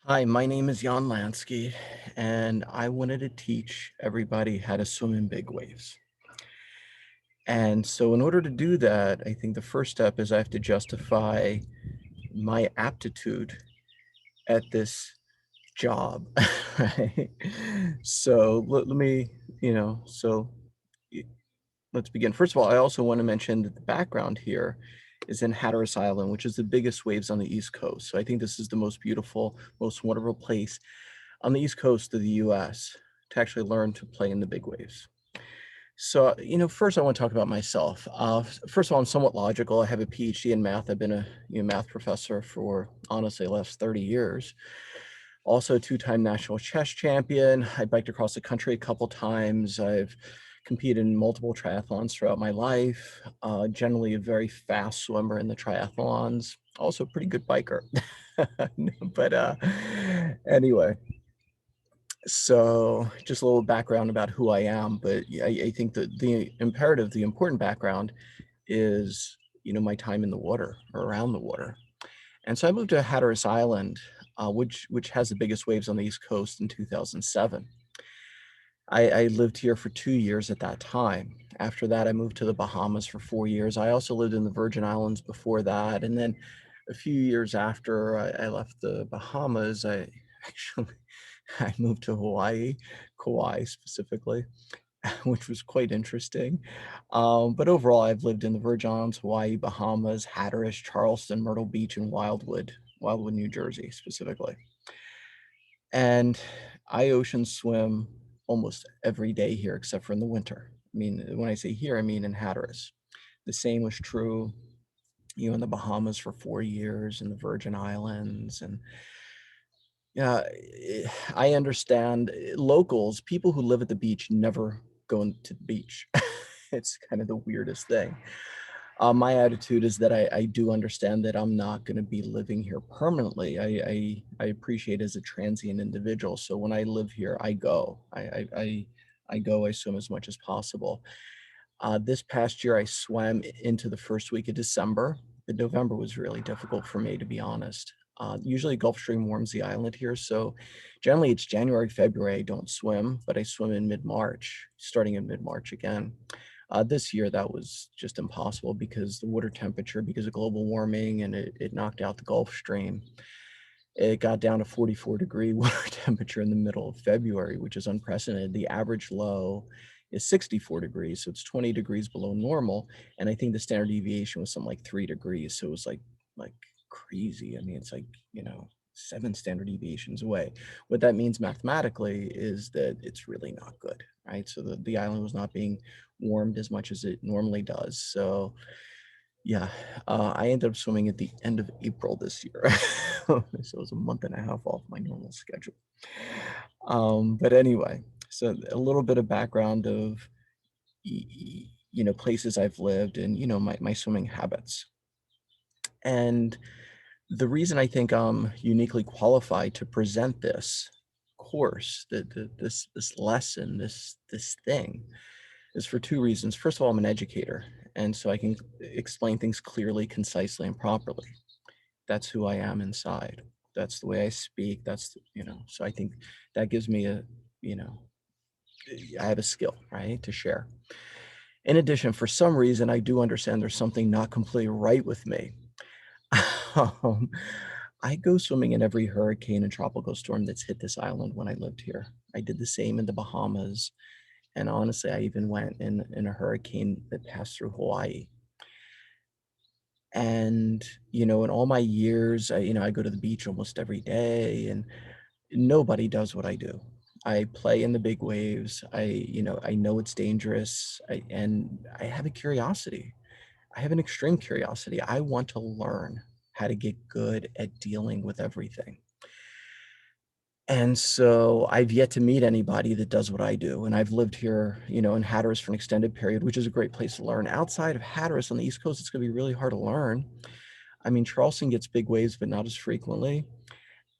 Hi, my name is Jan Lansky, and I wanted to teach everybody how to swim in big waves. And so, in order to do that, I think the first step is I have to justify my aptitude at this job. Right? So, let me, y- let's begin. First of all, I also want to mention that the background here is in Hatteras Island, which is the biggest waves on the East Coast. So, I think this is the most beautiful, most wonderful place on the East Coast of the US to actually learn to play in the big waves. So, first I want to talk about myself. First of all, I'm somewhat logical. I have a PhD in math. I've been a math professor for honestly the last 30 years. Also, a two-time national chess champion. I biked across the country a couple times. I've competed in multiple triathlons throughout my life. Generally, a very fast swimmer in the triathlons. Also, a pretty good biker. but anyway, so just a little background about who I am, but I think that the important background is, my time in the water or around the water. And so I moved to Hatteras Island, which has the biggest waves on the East Coast in 2007. I lived here for 2 years at that time. After that, I moved to the Bahamas for 4 years. I also lived in the Virgin Islands before that. And then a few years after I left the Bahamas, I actually I moved to Hawaii, Kauai specifically, which was quite interesting. But overall, I've lived in the Virgin Islands, Hawaii, Bahamas, Hatteras, Charleston, Myrtle Beach, and Wildwood, New Jersey specifically. And I ocean swim almost every day here except for in the winter. I mean, when I say here, I mean in Hatteras. The same was true, in the Bahamas for 4 years, in the Virgin Islands, and yeah, I understand locals, people who live at the beach never go into the beach. It's kind of the weirdest thing. My attitude is that I do understand that I'm not going to be living here permanently. I appreciate as a transient individual. So when I live here, I go. I go. I swim as much as possible. This past year, I swam into the first week of December. But November was really difficult for me, to be honest. Usually, Gulf Stream warms the island here, so generally it's January, February. I don't swim, but I swim in mid-March, starting in mid-March again. This year, that was just impossible because the water temperature, because of global warming, and it knocked out the Gulf Stream. It got down to 44-degree water temperature in the middle of February, which is unprecedented. The average low is 64 degrees, so it's 20 degrees below normal. And I think the standard deviation was something like 3 degrees. So it was like crazy. I mean, it's like, 7 standard deviations away. What that means mathematically is that it's really not good, right? So the island was not being warmed as much as it normally does. So yeah, I ended up swimming at the end of April this year. So it was a month and a half off my normal schedule. But anyway, so a little bit of background of places I've lived and my swimming habits. And the reason I think I'm uniquely qualified to present this course, this lesson, this thing, is for two reasons. First of all, I'm an educator, and so I can explain things clearly, concisely, and properly. That's who I am inside. That's the way I speak. So I think that gives me you know, I have a skill, right, to share. In addition, for some reason, I do understand there's something not completely right with me. Um, I go swimming in every hurricane and tropical storm that's hit this island when I lived here. I did the same in the Bahamas, and honestly, I even went in a hurricane that passed through Hawaii. And, in all my years, I go to the beach almost every day, and nobody does what I do. I play in the big waves. I know it's dangerous. And I have a curiosity. I have an extreme curiosity. I want to learn how to get good at dealing with everything. And so I've yet to meet anybody that does what I do. And I've lived here, in Hatteras for an extended period, which is a great place to learn. Outside of Hatteras on the East Coast, it's going to be really hard to learn. I mean, Charleston gets big waves, but not as frequently.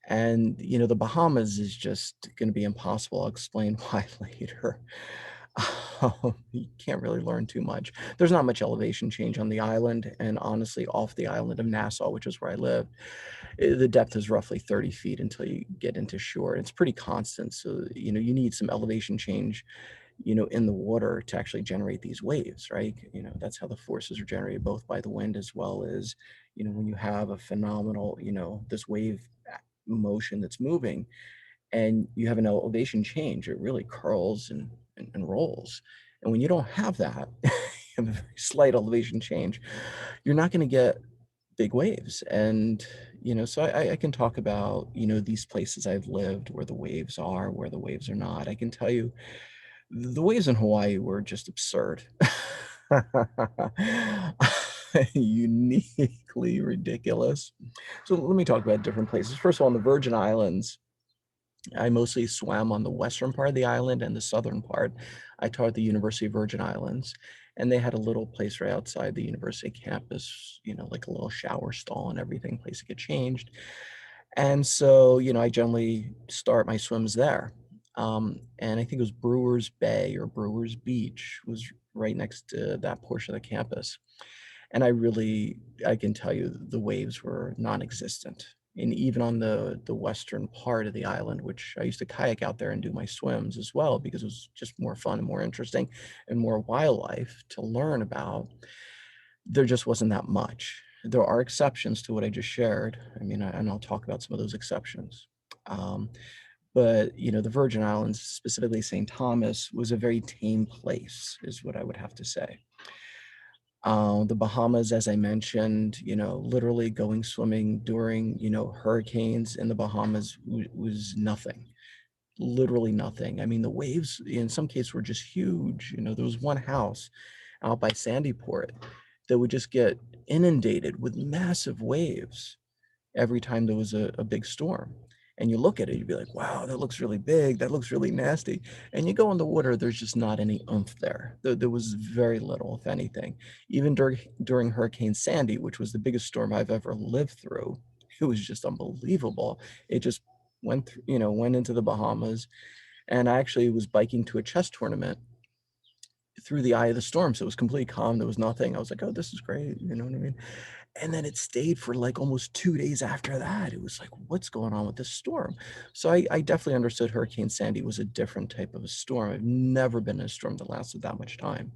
And, the Bahamas is just going to be impossible. I'll explain why later. You can't really learn too much. There's not much elevation change on the island, and honestly, off the island of Nassau, which is where I live, the depth is roughly 30 feet until you get into shore. It's pretty constant, so, you need some elevation change, in the water to actually generate these waves, right? That's how the forces are generated, both by the wind as well as, when you have a phenomenal, this wave motion that's moving, and you have an elevation change, it really curls and rolls. And when you don't have that, you have a very slight elevation change, you're not going to get big waves. And, so I can talk about, these places I've lived where the waves are, where the waves are not. I can tell you the waves in Hawaii were just absurd. Uniquely ridiculous. So let me talk about different places. First of all, in the Virgin Islands, I mostly swam on the western part of the island and the southern part. I taught at the University of Virgin Islands, and they had a little place right outside the university campus, like a little shower stall and everything, place to get changed. And so, I generally start my swims there. And I think it was Brewers Bay or Brewers Beach was right next to that portion of the campus. And I can tell you the waves were non-existent. And even on the western part of the island, which I used to kayak out there and do my swims as well, because it was just more fun and more interesting and more wildlife to learn about, there just wasn't that much. There are exceptions to what I just shared. I mean, and I'll talk about some of those exceptions. Um, but the Virgin Islands, specifically St. Thomas, was a very tame place, is what I would have to say. The Bahamas, as I mentioned, literally going swimming during, hurricanes in the Bahamas was nothing, literally nothing. I mean, the waves in some cases were just huge. There was one house out by Sandyport that would just get inundated with massive waves every time there was a big storm. And you look at it, you'd be like, wow, that looks really big. That looks really nasty. And you go in the water, there's just not any oomph there. There was very little, if anything. Even during Hurricane Sandy, which was the biggest storm I've ever lived through, it was just unbelievable. It just went into the Bahamas. And I actually was biking to a chess tournament through the eye of the storm. So it was completely calm. There was nothing. I was like, oh, this is great. You know what I mean? And then it stayed for like almost 2 days after that. It was like, what's going on with this storm? So I definitely understood Hurricane Sandy was a different type of a storm. I've never been in a storm that lasted that much time.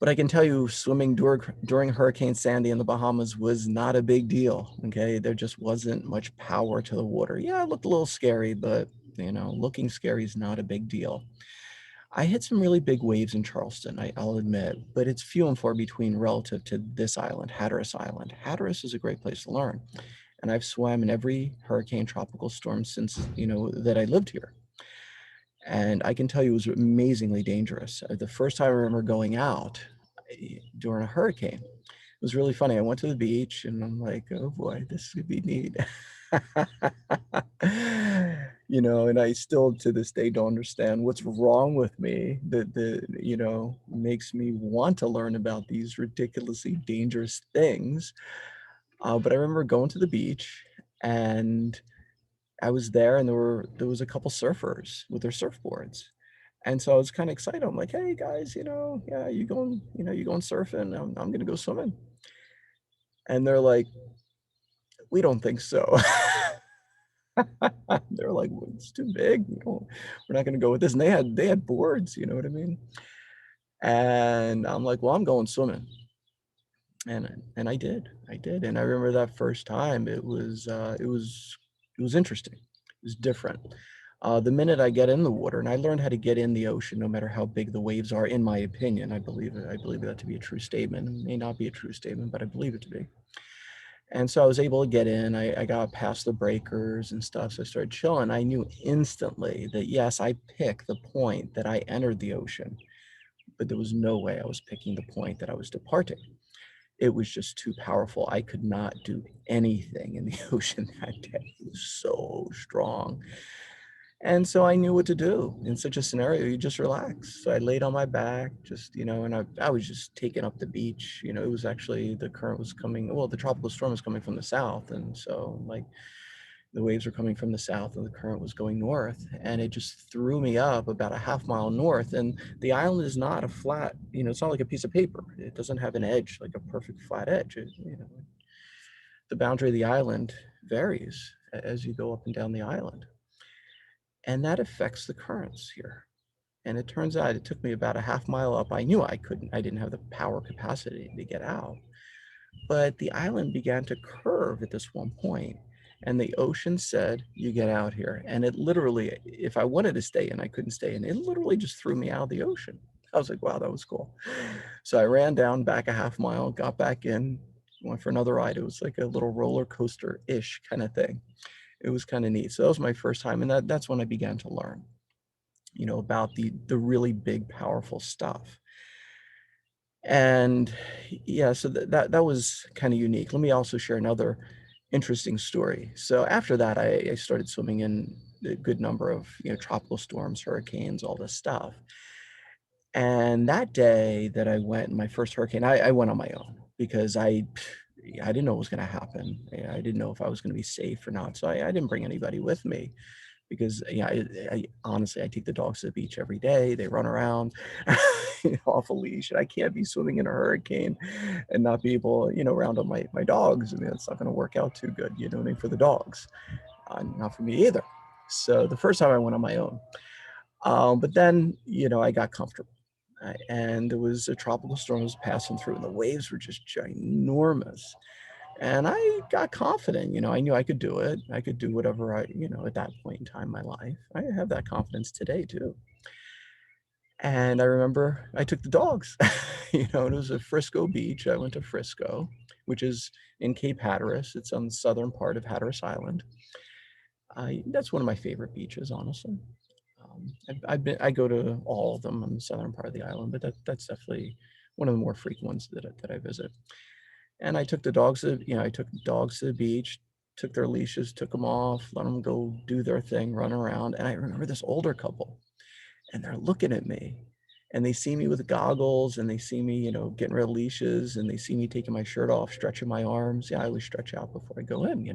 But I can tell you, swimming during Hurricane Sandy in the Bahamas was not a big deal. Okay. There just wasn't much power to the water. Yeah, it looked a little scary, but looking scary is not a big deal. I hit some really big waves in Charleston, I'll admit, but it's few and far between relative to this island, Hatteras Island. Hatteras is a great place to learn. And I've swam in every hurricane tropical storm since, that I lived here. And I can tell you it was amazingly dangerous. The first time I remember going out during a hurricane, it was really funny. I went to the beach and I'm like, oh boy, this would be neat. And I still to this day don't understand what's wrong with me that makes me want to learn about these ridiculously dangerous things. But I remember going to the beach and I was there and there was a couple surfers with their surfboards. And so I was kind of excited. I'm like, hey guys, yeah, you going surfing? I'm gonna go swimming. And they're like, we don't think so. They're like, well, it's too big. We're not gonna go with this. And they had boards, you know what I mean? And I'm like, well, I'm going swimming. And I did. I did. And I remember that first time it was interesting. It was different. The minute I get in the water, and I learned how to get in the ocean, no matter how big the waves are, in my opinion, I believe it. I believe that to be a true statement. It may not be a true statement, but I believe it to be. And so I was able to get in. I got past the breakers and stuff. So I started chilling. I knew instantly that yes, I picked the point that I entered the ocean, but there was no way I was picking the point that I was departing. It was just too powerful. I could not do anything in the ocean that day. It was so strong. And so I knew what to do in such a scenario. You just relax. So I laid on my back, just, and I was just taking up the beach. It was actually the current was coming, well, the tropical storm was coming from the south. And so like The waves were coming from the south and the current was going north, and it just threw me up about a half mile north. And the island is not a flat, it's not like a piece of paper. It doesn't have an edge, like a perfect flat edge. The boundary of the island varies as you go up and down the island. And that affects the currents here. And it turns out it took me about a half mile up. I knew I didn't have the power capacity to get out. But the island began to curve at this one point, and the ocean said, "You get out here." And it literally, if I wanted to stay in, I couldn't stay in. It literally just threw me out of the ocean. I was like, wow, that was cool. So I ran down back a half mile, got back in, went for another ride. It was like a little roller coaster-ish kind of thing. It was kind of neat. So that was my first time, and that's when I began to learn, about the really big, powerful stuff. And yeah, so that was kind of unique. Let me also share another interesting story. So after that, I started swimming in a good number of tropical storms, hurricanes, all this stuff. And that day that I went, my first hurricane, I went on my own because I didn't know what was going to happen. I didn't know if I was going to be safe or not. So I didn't bring anybody with me because I honestly, I take the dogs to the beach every day. They run around off a leash, and I can't be swimming in a hurricane and not be able, round up my dogs. I mean, it's not going to work out too good, what I mean, for the dogs, not for me either. So the first time I went on my own, but then, I got comfortable. And there was a tropical storm was passing through, and the waves were just ginormous. And I got confident, I knew I could do it. I could do whatever at that point in time in my life. I have that confidence today too. And I remember I took the dogs, and it was a Frisco beach. I went to Frisco, which is in Cape Hatteras. It's on the southern part of Hatteras Island. That's one of my favorite beaches, honestly. I go to all of them on the southern part of the island, but that's definitely one of the more frequent ones that I visit. And I took the dogs to the beach, took their leashes, took them off, let them go do their thing, run around. And I remember this older couple, and they're looking at me, and they see me with goggles, and they see me, getting rid of leashes, and they see me taking my shirt off, stretching my arms. Yeah, I always stretch out before I go in.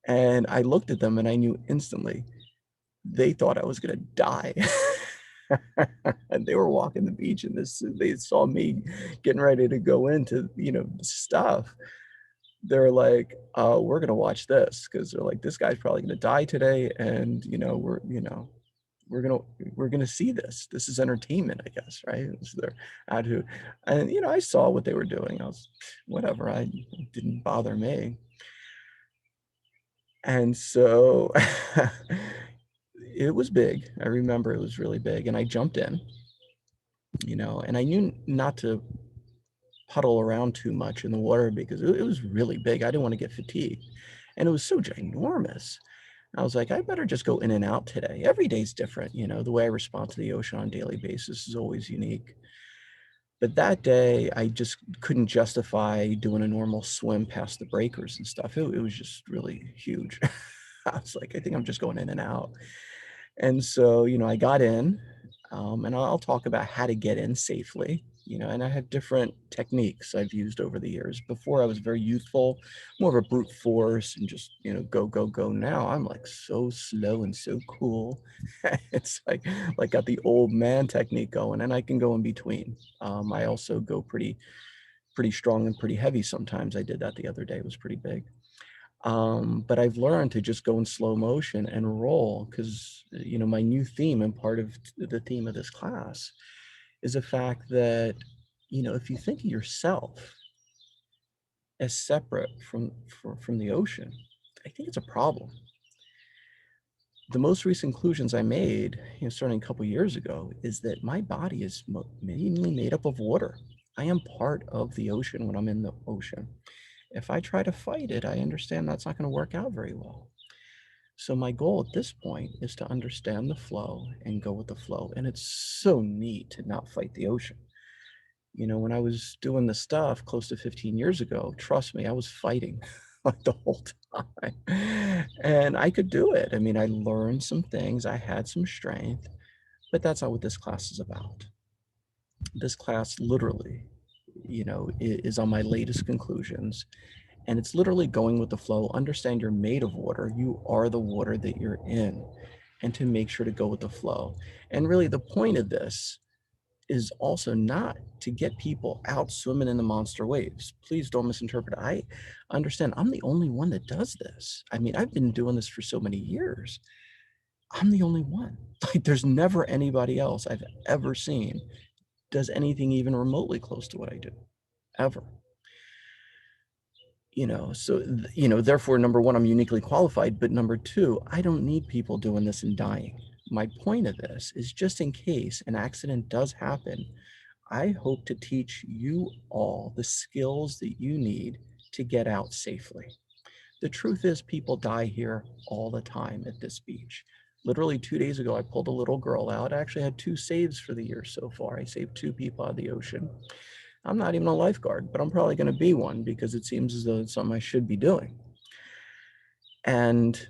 And I looked at them, and I knew instantly they thought I was gonna die. And they were walking the beach, and they saw me getting ready to go into, stuff. They're like, we're gonna watch this, because they're like, this guy's probably gonna die today, and we're gonna we're gonna see this. This is entertainment, I guess, right? So their attitude. And I saw what they were doing. I was whatever, I didn't bother me. And so it was big. I remember it was really big, and I jumped in, and I knew not to puddle around too much in the water because it was really big. I didn't want to get fatigued, and it was so ginormous. I was like, I better just go in and out today. Every day's different, the way I respond to the ocean on a daily basis is always unique. But that day, I just couldn't justify doing a normal swim past the breakers and stuff. It was just really huge. I was like, I think I'm just going in and out. And so, I got in, and I'll talk about how to get in safely, and I have different techniques I've used over the years. Before I was very youthful, more of a brute force and just, go, go, go. Now I'm like so slow and so cool. It's like got the old man technique going, and I can go in between. I also go pretty strong and pretty heavy sometimes. I did that the other day. It was pretty big. But I've learned to just go in slow motion and roll because, my new theme and part of the theme of this class is the fact that, if you think of yourself as separate from the ocean, I think it's a problem. The most recent conclusions I made, starting a couple years ago, is that my body is mainly made up of water. I am part of the ocean when I'm in the ocean. If I try to fight it, I understand that's not going to work out very well. So my goal at this point is to understand the flow and go with the flow. And it's so neat to not fight the ocean. When I was doing the stuff close to 15 years ago, trust me, I was fighting like the whole time. And I could do it. I mean, I learned some things, I had some strength, but that's not what this class is about. This class literally, is on my latest conclusions, And it's literally going with the flow. Understand you're made of water. You are the water that you're in, and to make sure to go with the flow. And really the point of this is also not to get people out swimming in the monster waves. Please don't misinterpret. I understand I'm the only one that does this. I mean, I've been doing this for so many years. I'm the only one. Like, there's never anybody else I've ever seen does anything even remotely close to what I do, ever. So, therefore, number one, I'm uniquely qualified, but number two, I don't need people doing this and dying. My point of this is just in case an accident does happen, I hope to teach you all the skills that you need to get out safely. The truth is, people die here all the time at this beach. Literally 2 days ago, I pulled a little girl out. I actually had 2 saves for the year so far. I saved 2 people out of the ocean. I'm not even a lifeguard, but I'm probably going to be one because it seems as though it's something I should be doing. And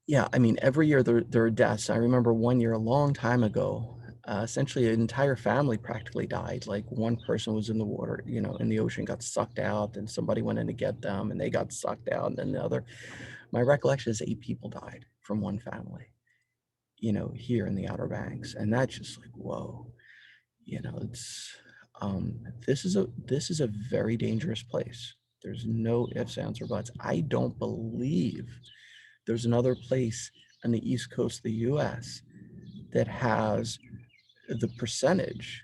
yeah, I mean, every year there are deaths. I remember one year a long time ago, essentially an entire family practically died. Like, one person was in the water, in the ocean, got sucked out, and somebody went in to get them and they got sucked out. And then the other, my recollection is 8 people died from one family, here in the Outer Banks. And that's just like, whoa, it's, this is a very dangerous place. There's no ifs, ands, or buts. I don't believe there's another place on the East Coast of the US that has the percentage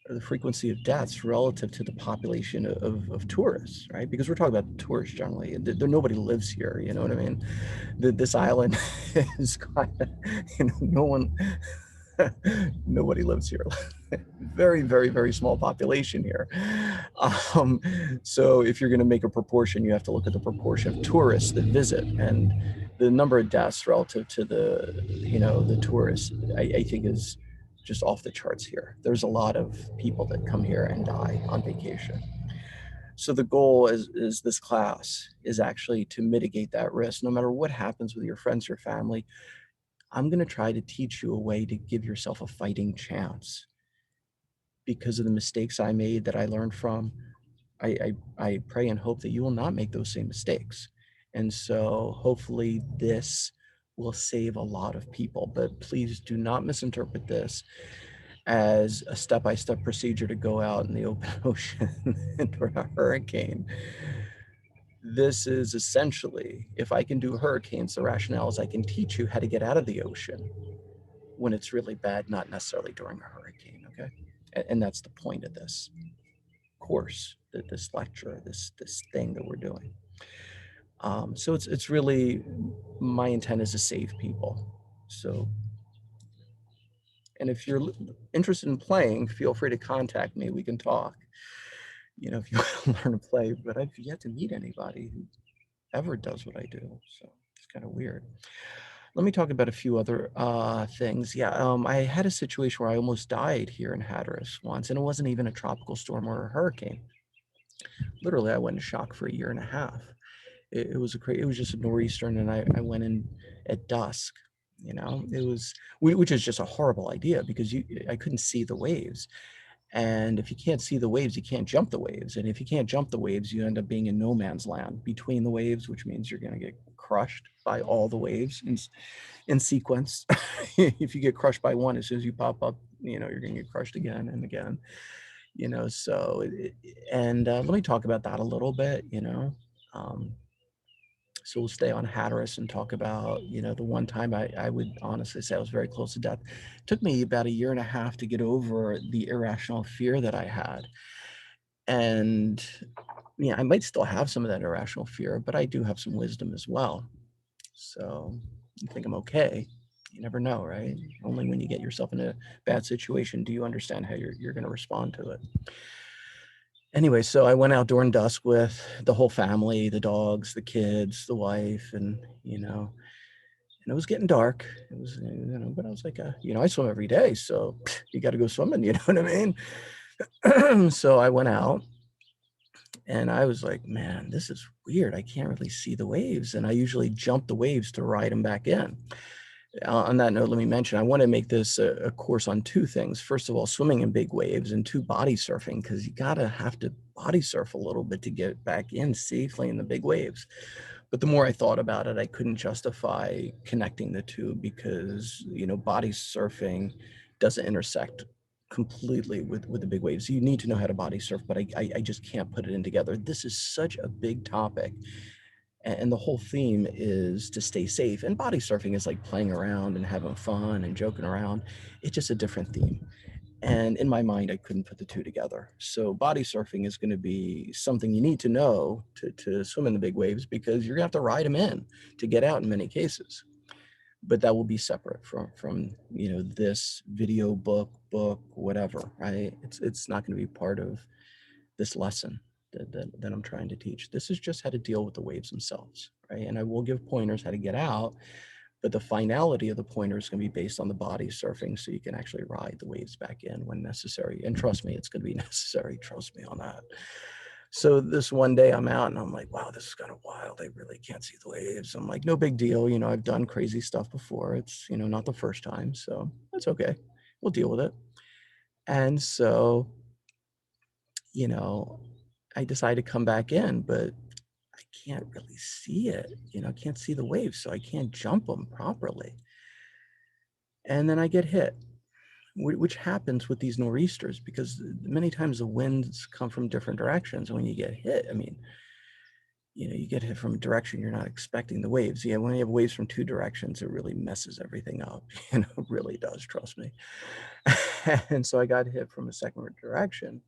or the frequency of deaths relative to the population of tourists, right? Because we're talking about tourists generally. Nobody lives here, you know what I mean? This island is kind of, no one, nobody lives here. Very, very, very small population here. So if you're going to make a proportion, you have to look at the proportion of tourists that visit, and the number of deaths relative to the tourists, I think is just off the charts here. There's a lot of people that come here and die on vacation. So the goal is this class is actually to mitigate that risk. No matter what happens with your friends or family, I'm going to try to teach you a way to give yourself a fighting chance. Because of the mistakes I made that I learned from, I pray and hope that you will not make those same mistakes. And so hopefully this will save a lot of people, but please do not misinterpret this as a step-by-step procedure to go out in the open ocean into a hurricane. This is essentially, if I can do hurricanes, the rationale is I can teach you how to get out of the ocean when it's really bad, not necessarily during a hurricane, okay? And that's the point of this course, this lecture, this thing that we're doing. So it's really, my intent is to save people. So, and if you're interested in playing, feel free to contact me. We can talk, if you want to learn to play, but I've yet to meet anybody who ever does what I do. So it's kind of weird. Let me talk about a few other things. Yeah, I had a situation where I almost died here in Hatteras once, and it wasn't even a tropical storm or a hurricane. Literally, I went in shock for a year and a half. It was it was just a nor'easter, and I went in at dusk. It was, which is just a horrible idea because I couldn't see the waves. And if you can't see the waves, you can't jump the waves. And if you can't jump the waves, you end up being in no man's land between the waves, which means you're going to get crushed by all the waves in sequence. If you get crushed by one, as soon as you pop up, you're going to get crushed again and again. So, and let me talk about that a little bit, so we'll stay on Hatteras and talk about, the one time I would honestly say I was very close to death. It took me about a year and a half to get over the irrational fear that I had. And yeah, I might still have some of that irrational fear, but I do have some wisdom as well. So I think I'm okay. You never know, right? Only when you get yourself in a bad situation do you understand how you're going to respond to it. Anyway, so I went out during dusk with the whole family, the dogs, the kids, the wife, and it was getting dark. It was, but I was like, I swim every day, so you got to go swimming, you know what I mean? So I went out, and I was like, man, this is weird. I can't really see the waves, and I usually jump the waves to ride them back in. On that note, let me mention, I want to make this a course on two things. First of all, swimming in big waves, and two, body surfing, because you have to body surf a little bit to get back in safely in the big waves. But the more I thought about it, I couldn't justify connecting the two because, body surfing doesn't intersect completely with the big waves. You need to know how to body surf, but I just can't put it in together. This is such a big topic. And the whole theme is to stay safe. And body surfing is like playing around and having fun and joking around. It's just a different theme. And in my mind, I couldn't put the two together. So body surfing is going to be something you need to know to swim in the big waves, because you're going to have to ride them in to get out in many cases. But that will be separate from this video, book, whatever, right? It's not going to be part of this lesson that I'm trying to teach. This is just how to deal with the waves themselves, right? And I will give pointers how to get out, but the finality of the pointer is going to be based on the body surfing, so you can actually ride the waves back in when necessary. And trust me, it's going to be necessary. Trust me on that. So this one day I'm out and I'm like, wow, this is kind of wild. I really can't see the waves. I'm like, no big deal. I've done crazy stuff before. It's, not the first time. So that's okay. We'll deal with it. And so, you know, I decided to come back in, but I can't really see it. I can't see the waves, so I can't jump them properly. And then I get hit, which happens with these nor'easters, because many times the winds come from different directions. And when you get hit, you get hit from a direction you're not expecting the waves. Yeah, when you have waves from two directions, it really messes everything up. It really does, trust me. And so I got hit from a second direction.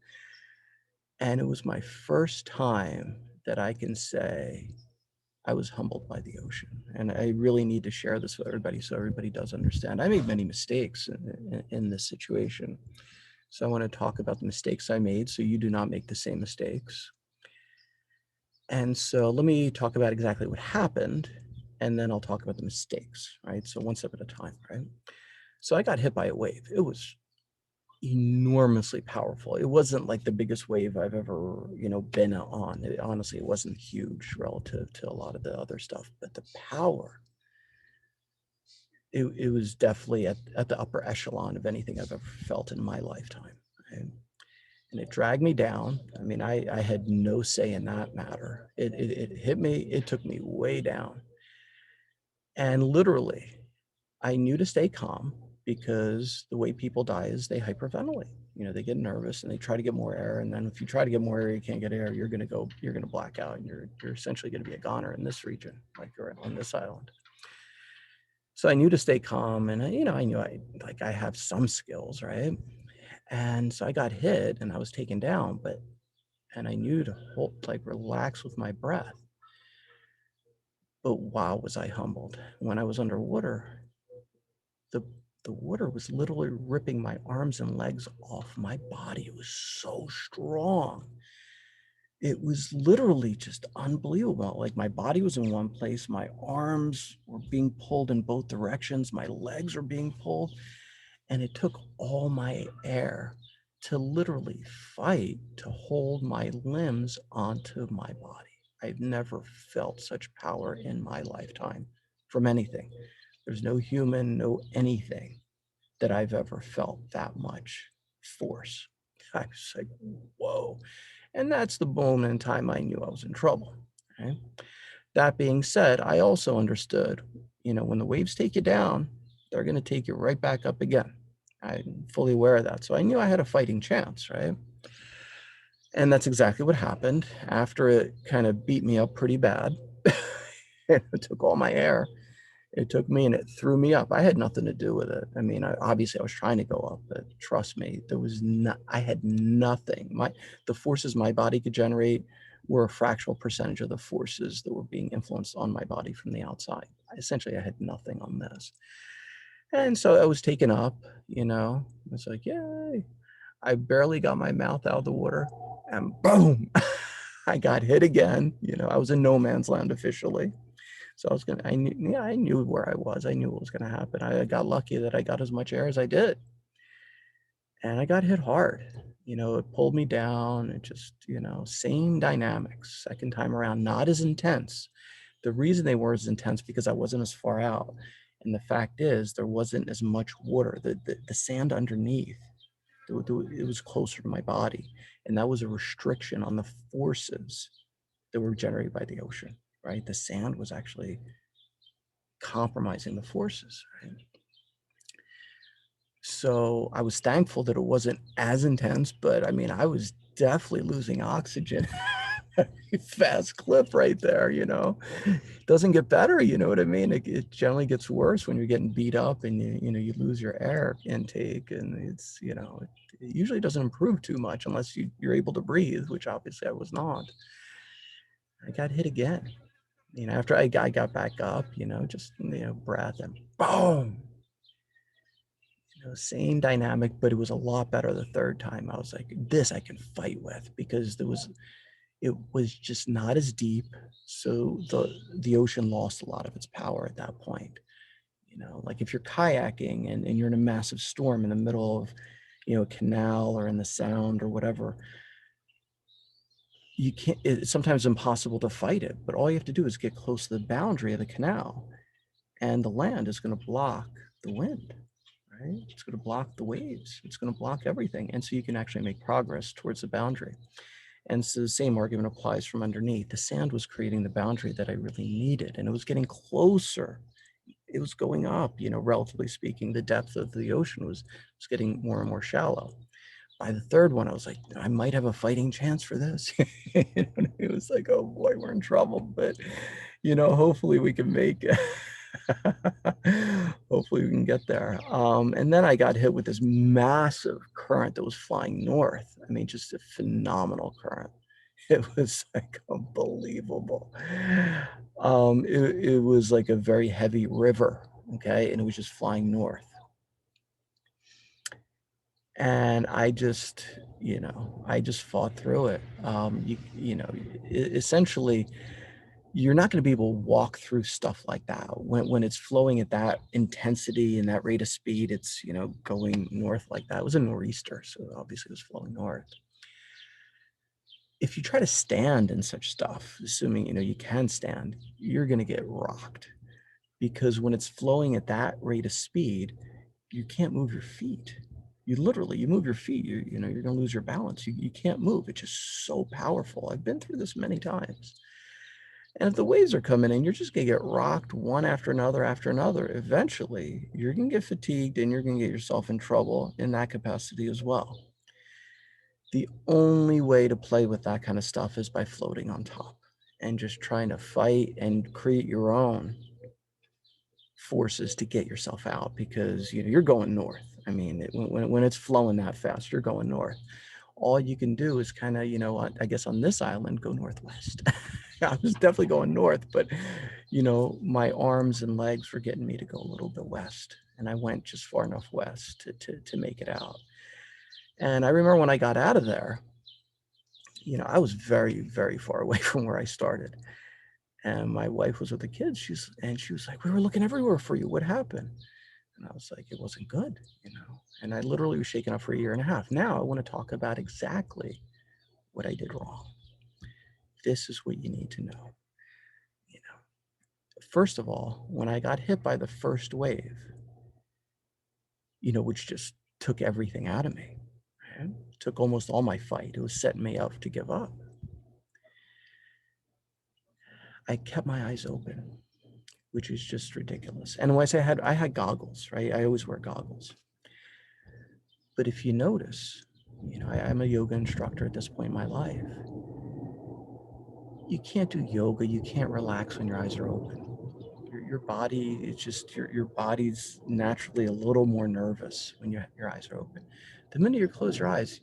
And it was my first time that I can say I was humbled by the ocean. And I really need to share this with everybody so everybody does understand. I made many mistakes in this situation. So I want to talk about the mistakes I made so you do not make the same mistakes. And so let me talk about exactly what happened, and then I'll talk about the mistakes, right? So one step at a time, right? So I got hit by a wave. It was enormously powerful. It wasn't like the biggest wave I've ever, been on. Honestly, it wasn't huge relative to a lot of the other stuff, but the power, it was definitely at the upper echelon of anything I've ever felt in my lifetime. Right? And it dragged me down. I had no say in that matter. It hit me, it took me way down. And literally, I knew to stay calm, because the way people die is they hyperventilate. They get nervous and they try to get more air. And then if you try to get more air, you can't get air, you're going to black out, and you're essentially going to be a goner in this region, like you're on this island. So I knew to stay calm, and I knew I have some skills, right? And so I got hit and I was taken down, and I knew to relax with my breath. But wow, was I humbled. When I was underwater, the the water was literally ripping my arms and legs off my body. It was so strong. It was literally just unbelievable. Like, my body was in one place, my arms were being pulled in both directions, my legs were being pulled, and it took all my air to literally fight to hold my limbs onto my body. I've never felt such power in my lifetime from anything. There's no human, no anything that I've ever felt that much force. I was like, whoa. And that's the moment in time I knew I was in trouble. Okay? That being said, I also understood, when the waves take you down, they're going to take you right back up again. I'm fully aware of that. So I knew I had a fighting chance, right? And that's exactly what happened. After it kind of beat me up pretty bad, it took all my air. It took me and it threw me up. I had nothing to do with it. Obviously I was trying to go up, but trust me, I had nothing. The forces my body could generate were a fractional percentage of the forces that were being influenced on my body from the outside. Essentially, I had nothing on this. And so I was taken up, it's like, yay. I barely got my mouth out of the water, and boom, I got hit again. I was in no man's land officially. So I knew where I was. I knew what was going to happen. I got lucky that I got as much air as I did. And I got hit hard. It pulled me down. It just, same dynamics. Second time around, not as intense. The reason they weren't as intense because I wasn't as far out. And the fact is, there wasn't as much water. The sand underneath, it was closer to my body. And that was a restriction on the forces that were generated by the ocean, right? The sand was actually compromising the forces, right? So I was thankful that it wasn't as intense, but I mean, I was definitely losing oxygen at a fast clip right there, you know? Doesn't get better, you know what I mean? It generally gets worse when you're getting beat up and you lose your air intake, and it's, it usually doesn't improve too much unless you're able to breathe, which obviously I was not. I got hit again. After I got back up, just, breath and boom. Same dynamic, but it was a lot better the third time. I was like, this I can fight with, because it was just not as deep. So the ocean lost a lot of its power at that point. Like if you're kayaking and you're in a massive storm in the middle of, a canal or in the sound or whatever, you can't, it's sometimes impossible to fight it, but all you have to do is get close to the boundary of the canal, and the land is going to block the wind, right? It's going to block the waves. It's going to block everything. And so you can actually make progress towards the boundary. And so the same argument applies from underneath. The sand was creating the boundary that I really needed, and it was getting closer. It was going up, relatively speaking. The depth of the ocean was getting more and more shallow. By the third one, I was like, I might have a fighting chance for this. It was like, oh boy, we're in trouble, but hopefully we can make it. Hopefully we can get there. And then I got hit with this massive current that was flying north. I mean, just a phenomenal current. It was like unbelievable. It was like a very heavy river, okay, and it was just flying north. And I just fought through it. Essentially, you're not going to be able to walk through stuff like that when it's flowing at that intensity and that rate of speed. It's, going north like that. It was a nor'easter, so obviously it was flowing north. If you try to stand in such stuff, assuming, you can stand, you're going to get rocked, because when it's flowing at that rate of speed, you can't move your feet. You move your feet, you're going to lose your balance. You can't move. It's just so powerful. I've been through this many times. And if the waves are coming in, you're just going to get rocked one after another after another. Eventually, you're going to get fatigued and you're going to get yourself in trouble in that capacity as well. The only way to play with that kind of stuff is by floating on top and just trying to fight and create your own forces to get yourself out, because you're going north. I mean, when it's flowing that fast, you're going north. All you can do is kind of, I guess on this island, go northwest. I was definitely going north, but my arms and legs were getting me to go a little bit west, and I went just far enough west to make it out. And I remember when I got out of there, I was very, very far away from where I started. And my wife was with the kids. She was like, we were looking everywhere for you. What happened? And I was like, it wasn't good, And I literally was shaken up for a year and a half. Now I want to talk about exactly what I did wrong. This is what you need to know. First of all, when I got hit by the first wave, which just took everything out of me, right? Took almost all my fight. It was setting me up to give up. I kept my eyes open, which is just ridiculous. And when I say I had goggles, right? I always wear goggles. But if you notice, I'm a yoga instructor at this point in my life. You can't do yoga. You can't relax when your eyes are open. Your body, it's just your body's naturally a little more nervous when your eyes are open. The minute you close your eyes,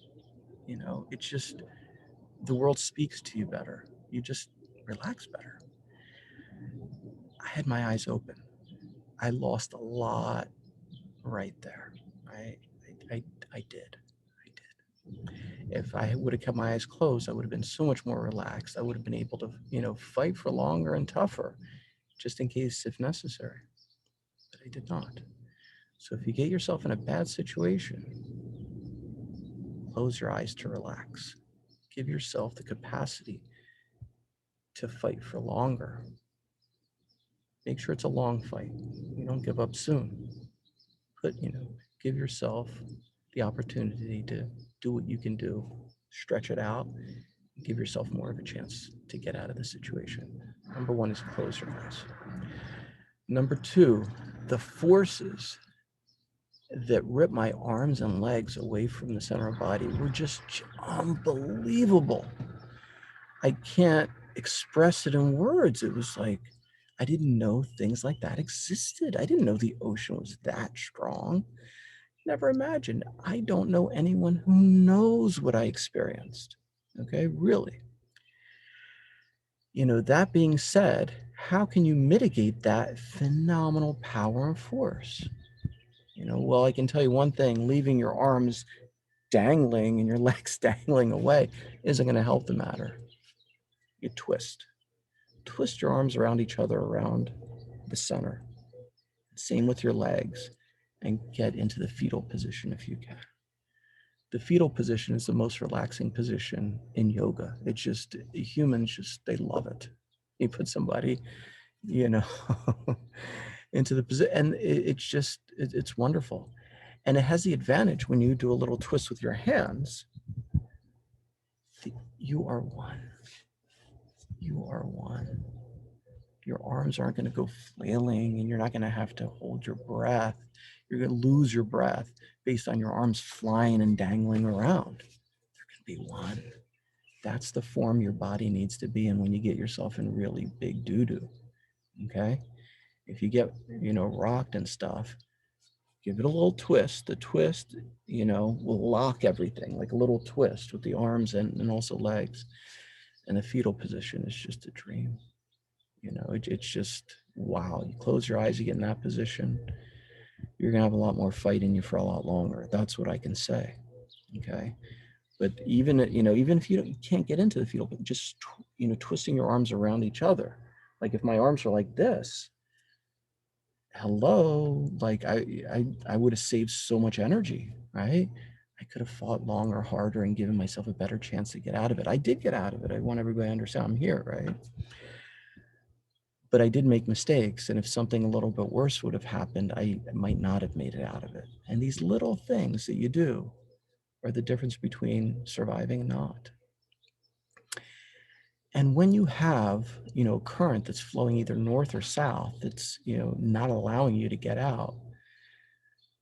it's just the world speaks to you better. You just relax better. I had my eyes open. I lost a lot right there. I did. If I would have kept my eyes closed, I would have been so much more relaxed. I would have been able to, fight for longer and tougher, just in case if necessary. But I did not. So if you get yourself in a bad situation, close your eyes to relax. Give yourself the capacity to fight for longer. Make sure it's a long fight. You don't give up soon. But, give yourself the opportunity to do what you can do stretch it out, give yourself more of a chance to get out of the situation. Number one is close your eyes. Number two, the forces that ripped my arms and legs away from the center of body were just unbelievable. I can't express it in words. It was like, I didn't know things like that existed. I didn't know the ocean was that strong. Never imagined. I don't know anyone who knows what I experienced. Okay, really. That being said, how can you mitigate that phenomenal power and force? Well, I can tell you one thing, leaving your arms dangling and your legs dangling away isn't going to help the matter. You twist your arms around each other around the center. Same with your legs, and get into the fetal position if you can. The fetal position is the most relaxing position in yoga. It's just, humans they love it. You put somebody, you know, into the position, and it's wonderful. And it has the advantage when you do a little twist with your hands, you are one. You are one. Your arms aren't going to go flailing, and you're not going to have to hold your breath. You're going to lose your breath based on your arms flying and dangling around. They're going to be one. That's the form your body needs to be in when you get yourself in really big doo-doo. Okay? If you get, rocked and stuff, give it a little twist. The twist, will lock everything, like a little twist with the arms and also legs. And the fetal position is just a dream. It's just, wow. You close your eyes, you get in that position, you're gonna have a lot more fight in you for a lot longer. That's what I can say. Okay. But even if you can't get into the fetal, just twisting your arms around each other. Like if my arms are like this, hello, like I would have saved so much energy, right? I could have fought longer, harder, and given myself a better chance to get out of it. I did get out of it. I want everybody to understand I'm here, right? But I did make mistakes. And if something a little bit worse would have happened, I might not have made it out of it. And these little things that you do are the difference between surviving and not. And when you have, a current that's flowing either north or south, that's, not allowing you to get out,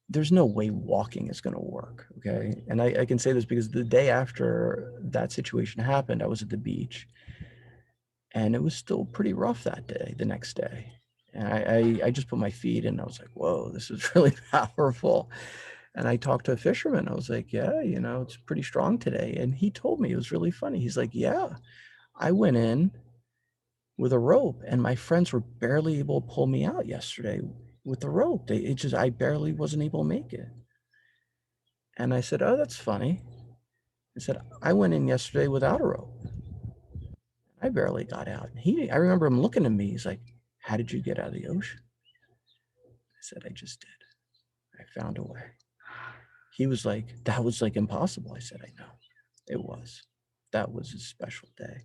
there's no way walking is going to work. Okay. And I can say this because the day after that situation happened, I was at the beach, and it was still pretty rough that day, the next day. And I just put my feet in, and I was like, whoa, this is really powerful. And I talked to a fisherman. I was like, yeah, it's pretty strong today. And he told me, it was really funny. He's like, yeah, I went in with a rope, and my friends were barely able to pull me out yesterday with the rope. I barely wasn't able to make it. And I said, oh, that's funny. I said, I went in yesterday without a rope. I barely got out. I remember him looking at me. He's like, how did you get out of the ocean? I said, I just did. I found a way. He was like, that was like impossible. I said, I know. It was. That was a special day.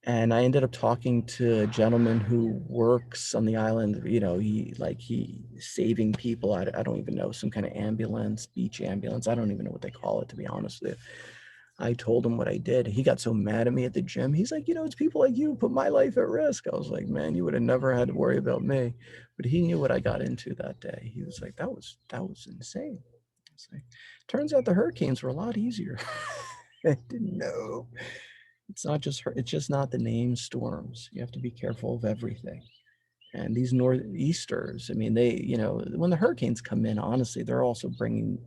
And I ended up talking to a gentleman who works on the island. He saving people. I don't even know, some kind of ambulance, beach ambulance. I don't even know what they call it, to be honest with you. I told him what I did. He got so mad at me at the gym. He's like, it's people like you who put my life at risk. I was like, man, you would have never had to worry about me. But he knew what I got into that day. He was like, that was insane. It's like, turns out the hurricanes were a lot easier. I didn't know. It's just not the name storms. You have to be careful of everything. And these nor'easters, I mean, when the hurricanes come in, honestly, they're also bringing,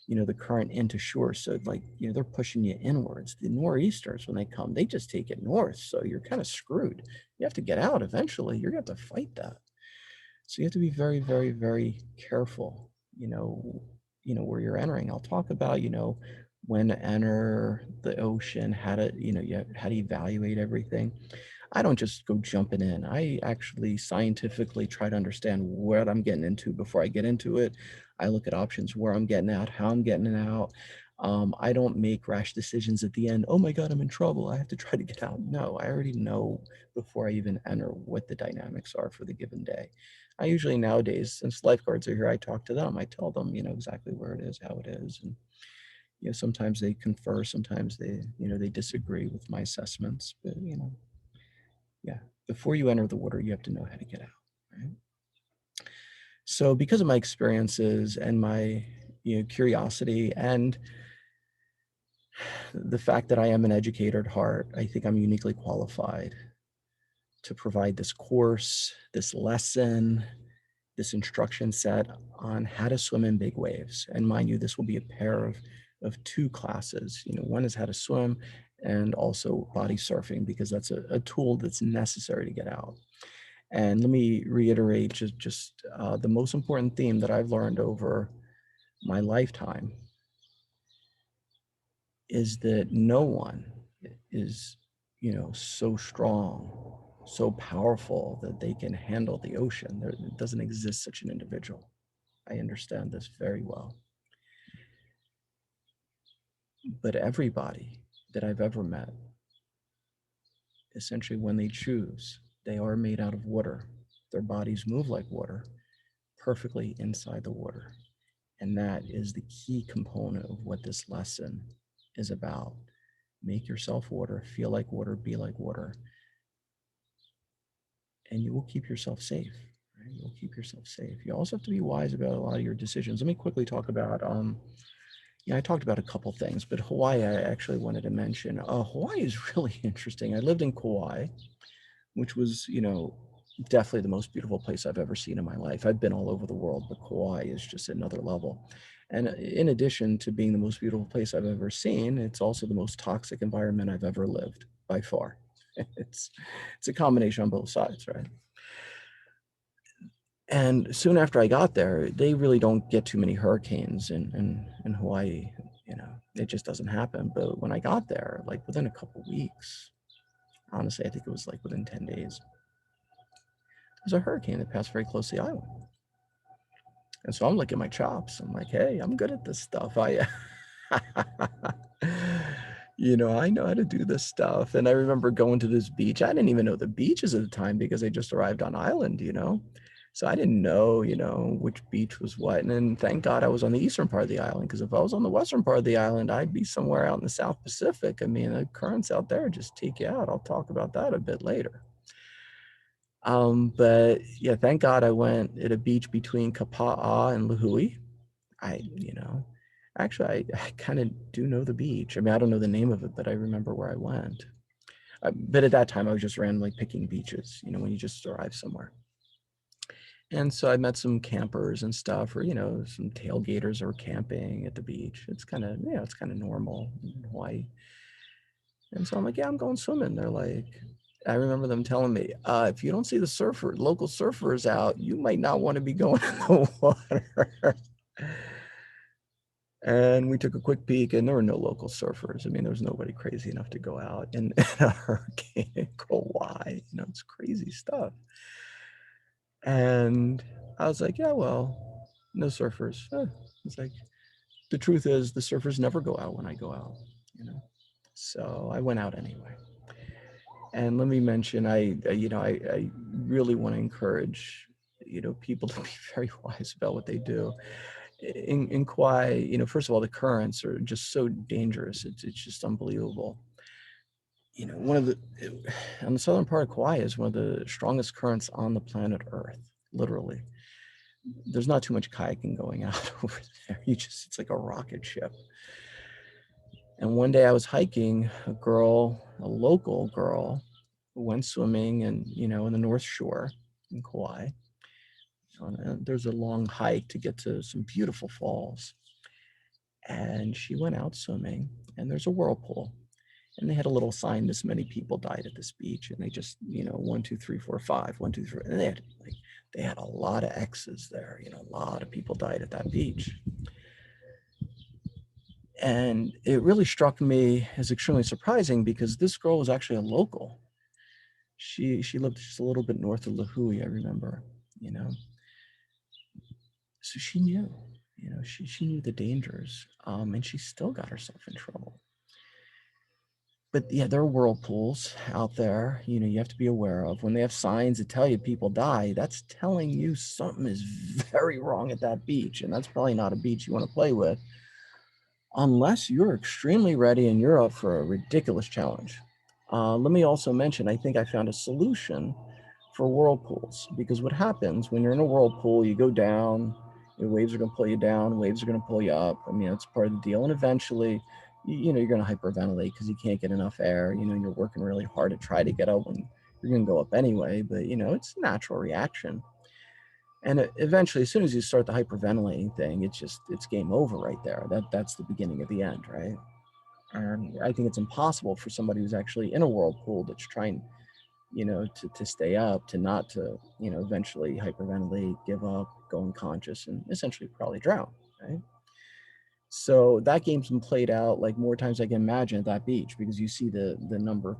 the current into shore. So like, they're pushing you inwards. The nor'easters, when they come, they just take it north. So you're kind of screwed. You have to get out eventually. You're going to have to fight that. So you have to be very, very, very careful, where you're entering. I'll talk about, when to enter the ocean, how to, how to evaluate everything. I don't just go jumping in. I actually scientifically try to understand what I'm getting into before I get into it. I look at options, where I'm getting out, how I'm getting it out. I don't make rash decisions at the end. Oh my God, I'm in trouble. I have to try to get out. No, I already know before I even enter what the dynamics are for the given day. I usually nowadays, since lifeguards are here, I talk to them. I tell them, exactly where it is, how it is. And sometimes they confer, sometimes they disagree with my assessments, but yeah, before you enter the water, you have to know how to get out, right? So because of my experiences and my curiosity and the fact that I am an educator at heart, I think I'm uniquely qualified to provide this course, this lesson, this instruction set on how to swim in big waves. And mind you, this will be a pair of two classes. One is how to swim and also body surfing, because that's a tool that's necessary to get out. And let me reiterate just the most important theme that I've learned over my lifetime is that no one is, so strong, so powerful that they can handle the ocean. There doesn't exist such an individual. I understand this very well. But everybody that I've ever met, essentially when they choose, they are made out of water. Their bodies move like water, perfectly inside the water. And that is the key component of what this lesson is about. Make yourself water, feel like water, be like water, and you will keep yourself safe. Right? You'll keep yourself safe. You also have to be wise about a lot of your decisions. Let me quickly talk about, I talked about a couple things, but Hawaii, I actually wanted to mention. Hawaii is really interesting. I lived in Kauai, which was, definitely the most beautiful place I've ever seen in my life. I've been all over the world, but Kauai is just another level. And in addition to being the most beautiful place I've ever seen, it's also the most toxic environment I've ever lived by far. It's it's a combination on both sides, right? And soon after I got there, they really don't get too many hurricanes in Hawaii. It just doesn't happen. But when I got there, like within a couple weeks, honestly, I think it was like within 10 days, there's a hurricane that passed very close to the island. And so I'm licking my chops. I'm like, hey, I'm good at this stuff. I know how to do this stuff. And I remember going to this beach. I didn't even know the beaches at the time because I just arrived on island. So I didn't know, which beach was what. And then thank God I was on the eastern part of the island, because if I was on the western part of the island, I'd be somewhere out in the South Pacific. I mean, the currents out there just take you out. I'll talk about that a bit later. But yeah, thank God I went at a beach between Kapa'a and Lahui. I kind of do know the beach. I mean, I don't know the name of it, but I remember where I went. But at that time, I was just randomly picking beaches, when you just arrive somewhere. And so I met some campers and stuff, or, some tailgaters who were camping at the beach. It's kind of, it's kind of normal in Hawaii. And so I'm like, yeah, I'm going swimming. They're like, I remember them telling me, if you don't see the local surfers out, you might not want to be going in the water. And we took a quick peek, and there were no local surfers. I mean, there was nobody crazy enough to go out in a hurricane in Kauai. It's crazy stuff. And I was like, yeah, well, no surfers. It's like, the truth is, the surfers never go out when I go out. So I went out anyway. And let me mention, I really want to encourage, people to be very wise about what they do. In Kauai, first of all, the currents are just so dangerous. It's just unbelievable. One of the on the southern part of Kauai is one of the strongest currents on the planet Earth, literally. There's not too much kayaking going out over there. It's like a rocket ship. And one day I was hiking, a local girl, went swimming and, in the North Shore in Kauai. There's a long hike to get to some beautiful falls. And she went out swimming, and there's a whirlpool. And they had a little sign, this many people died at this beach. And they just, 1, 2, 3, 4, 5, 1, 2, 3. And they had a lot of X's there. A lot of people died at that beach. And it really struck me as extremely surprising, because this girl was actually a local. She lived just a little bit north of Lahui, I remember, So she knew, she knew the dangers, and she still got herself in trouble. But yeah, there are whirlpools out there, you have to be aware of. When they have signs that tell you people die, that's telling you something is very wrong at that beach. And that's probably not a beach you want to play with. unless you're extremely ready and you're up for a ridiculous challenge. Let me also mention, I think I found a solution for whirlpools, because what happens when you're in a whirlpool, you go down, your waves are going to pull you down, waves are going to pull you up. I mean, it's part of the deal. And eventually, you're going to hyperventilate because you can't get enough air. You're working really hard to try to get up when you're going to go up anyway, but it's a natural reaction. And eventually, as soon as you start the hyperventilating thing, it's game over right there. That's the beginning of the end, right? And I think it's impossible for somebody who's actually in a whirlpool that's trying, to stay up, to not to, eventually hyperventilate, give up, go unconscious, and essentially probably drown, right? So that game's been played out like more times I can imagine at that beach, because you see the number of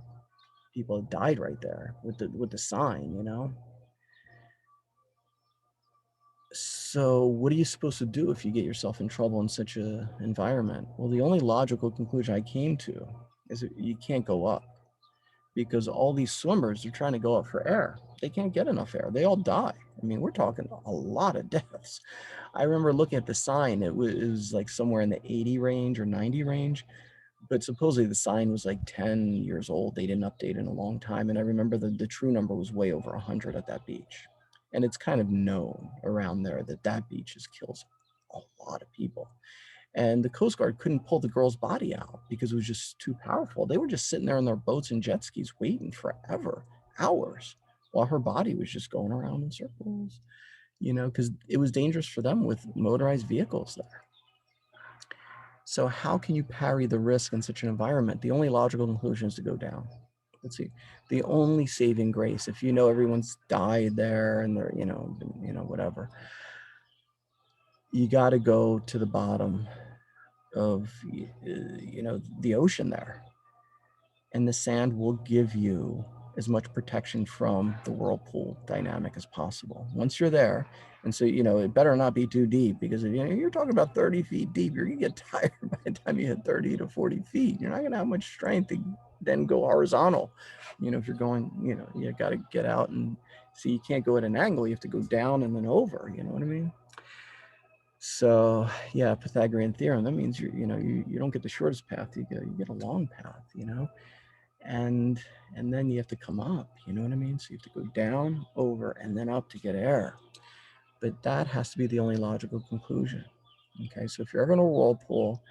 people that died right there with the sign. So what are you supposed to do if you get yourself in trouble in such a environment? Well, the only logical conclusion I came to is that you can't go up, because all these swimmers are trying to go up for air. They can't get enough air. They all die. I mean, we're talking a lot of deaths. I remember looking at the sign. It was like somewhere in the 80 range or 90 range, but supposedly the sign was like 10 years old. They didn't update in a long time. And I remember the true number was way over 100 at that beach. And it's kind of known around there that that beach just kills a lot of people. And the Coast Guard couldn't pull the girl's body out because it was just too powerful. They were just sitting there in their boats and jet skis waiting forever, hours, while her body was just going around in circles, because it was dangerous for them with motorized vehicles there. So how can you parry the risk in such an environment? The only logical conclusion is to go down. Let's see. The only saving grace, if you know everyone's died there and they're, whatever, you got to go to the bottom of, the ocean there. And the sand will give you as much protection from the whirlpool dynamic as possible once you're there. And so, it better not be too deep, because you're talking about 30 feet deep, you're gonna get tired by the time you hit 30 to 40 feet. You're not gonna have much strength to then go horizontal. If you're going, you got to get out and see, you can't go at an angle, you have to go down and then over, you know what I mean? So yeah, Pythagorean theorem, that means you don't get the shortest path, you get a long path, and then you have to come up, you know what I mean? So you have to go down, over, and then up to get air. But that has to be the only logical conclusion. Okay, so if you're ever in a whirlpool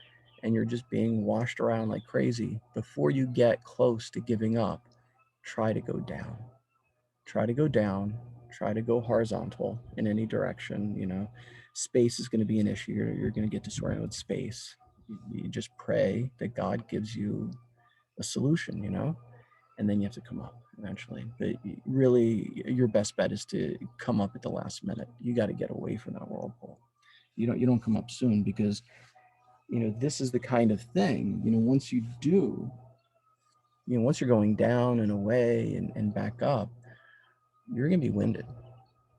and you're just being washed around like crazy, before you get close to giving up, try to go down. Try to go down, try to go horizontal in any direction. Space is going to be an issue. You're going to get disoriented with space. You just pray that God gives you a solution, and then you have to come up eventually. But really, your best bet is to come up at the last minute. You got to get away from that whirlpool. You don't come up soon, because this is the kind of thing, once you do, once you're going down and away and back up, you're gonna be winded.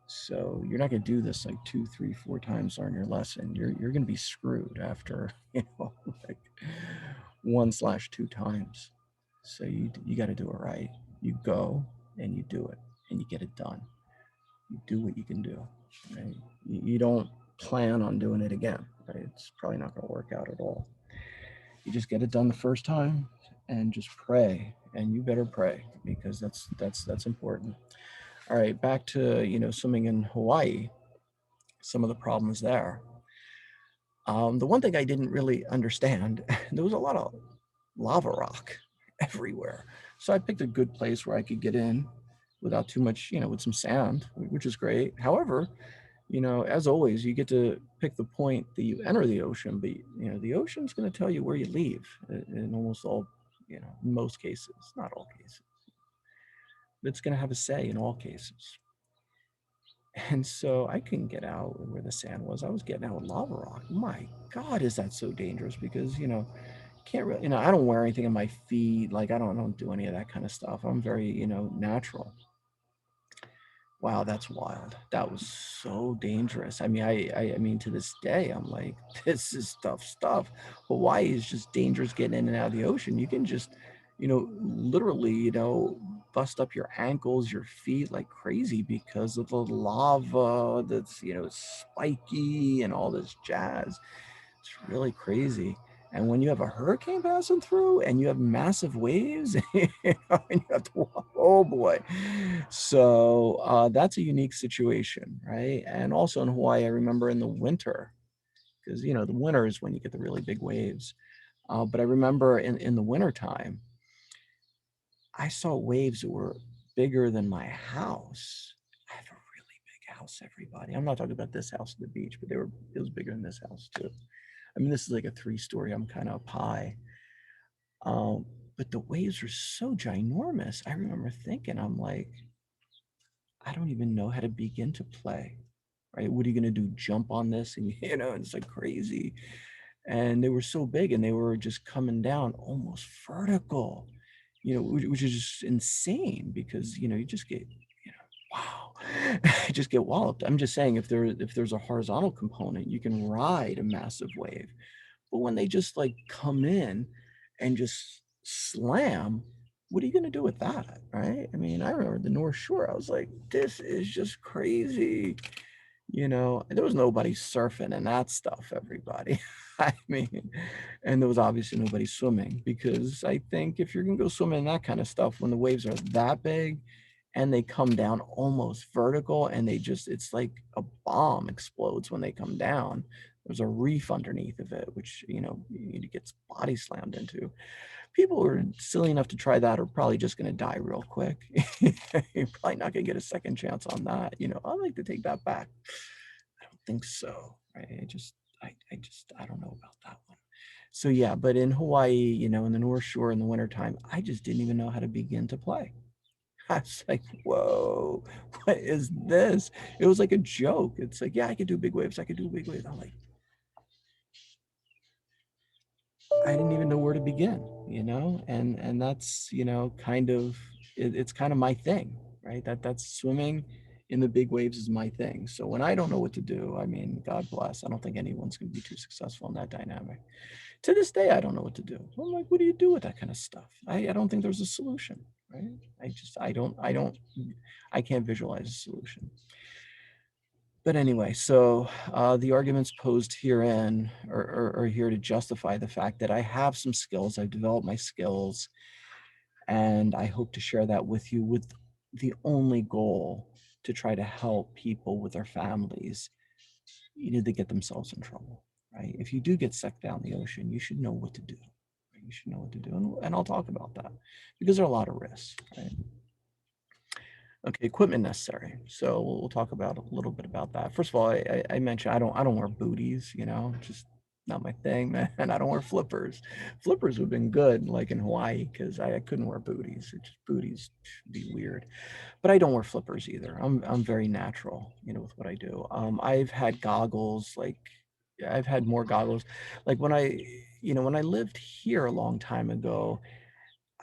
So you're not gonna do this like 2, 3, 4 times on your lesson. You're gonna be screwed after like 1/2 times. So you got to do it right. You go and you do it and you get it done. You do what you can do. Right? You don't plan on doing it again. Right? It's probably not going to work out at all. You just get it done the first time and just pray. And you better pray, because that's important. All right, back to swimming in Hawaii. Some of the problems there. The one thing I didn't really understand, there was a lot of lava rock everywhere. So I picked a good place where I could get in without too much, with some sand, which is great. However, as always, you get to pick the point that you enter the ocean, but the ocean's going to tell you where you leave in almost all, most cases, not all cases. It's going to have a say in all cases. And so I couldn't get out where the sand was. I was getting out with lava rock. My God, is that so dangerous? Because, can't really, I don't wear anything on my feet. Like I don't do any of that kind of stuff. I'm very, natural. Wow, that's wild. That was so dangerous. I mean, I mean, to this day, I'm like, this is tough stuff. Hawaii is just dangerous getting in and out of the ocean. You can just, literally, bust up your ankles, your feet like crazy because of the lava that's, spiky and all this jazz. It's really crazy. And when you have a hurricane passing through and you have massive waves, you know, and you have to, oh boy. So that's a unique situation, right? And also in Hawaii, I remember in the winter, because you know the winter is when you get the really big waves. But I remember in the wintertime, I saw waves that were bigger than my house. I have a really big house, everybody. I'm not talking about this house at the beach, but it was bigger than this house too. I mean, this is like a 3-story. I'm kind of up high. Um, but the waves were so ginormous. I remember thinking, I'm like, I don't even know how to begin to play. Right? What are you gonna do? Jump on this? And you know, it's like crazy. And they were so big and they were just coming down almost vertical, you know, which is just insane because you know, you just get, you know, wow, you just get walloped. I'm just saying if there's a horizontal component, you can ride a massive wave. But when they just like come in and just slam, what are you going to do with that? Right. I mean, I remember the North Shore. I was like, this is just crazy. You know, there was nobody surfing and that stuff, everybody. I mean, and there was obviously nobody swimming because I think if you're going to go swimming in that kind of stuff, when the waves are that big and they come down almost vertical and they just, it's like a bomb explodes when they come down. There's a reef underneath of it, which, you know, it gets body slammed into. People who are silly enough to try that are probably just going to die real quick. You're probably not going to get a second chance on that. You know, I'd like to take that back. I don't think so. Right? I don't know about that one. So yeah, but in Hawaii, you know, in the North Shore in the wintertime, I just didn't even know how to begin to play. I was like, whoa, what is this? It was like a joke. It's like, yeah, I could do big waves. I could do big waves. I'm like, I didn't even know where to begin, you know, and that's, you know, kind of it's kind of my thing, right? That's swimming in the big waves is my thing. So when I don't know what to do, I mean, God bless. I don't think anyone's going to be too successful in that dynamic. To this day, I don't know what to do. I'm like, what do you do with that kind of stuff? I don't think there's a solution, right? I can't visualize a solution. But anyway, so the arguments posed herein are here to justify the fact that I have some skills. I've developed my skills, and I hope to share that with you with the only goal to try to help people with their families, you know, they get themselves in trouble, right? If you do get sucked down the ocean, you should know what to do. Right? You should know what to do, and I'll talk about that because there are a lot of risks, right? Okay, equipment necessary. So we'll talk about a little bit about that. First of all, I mentioned I don't wear booties, you know, just not my thing, man. And I don't wear flippers. Flippers would have been good, like in Hawaii, because I couldn't wear booties. It's just booties would be weird. But I don't wear flippers either. I'm very natural, you know, with what I do. I've had goggles, like I've had more goggles. Like when you know, when I lived here a long time ago,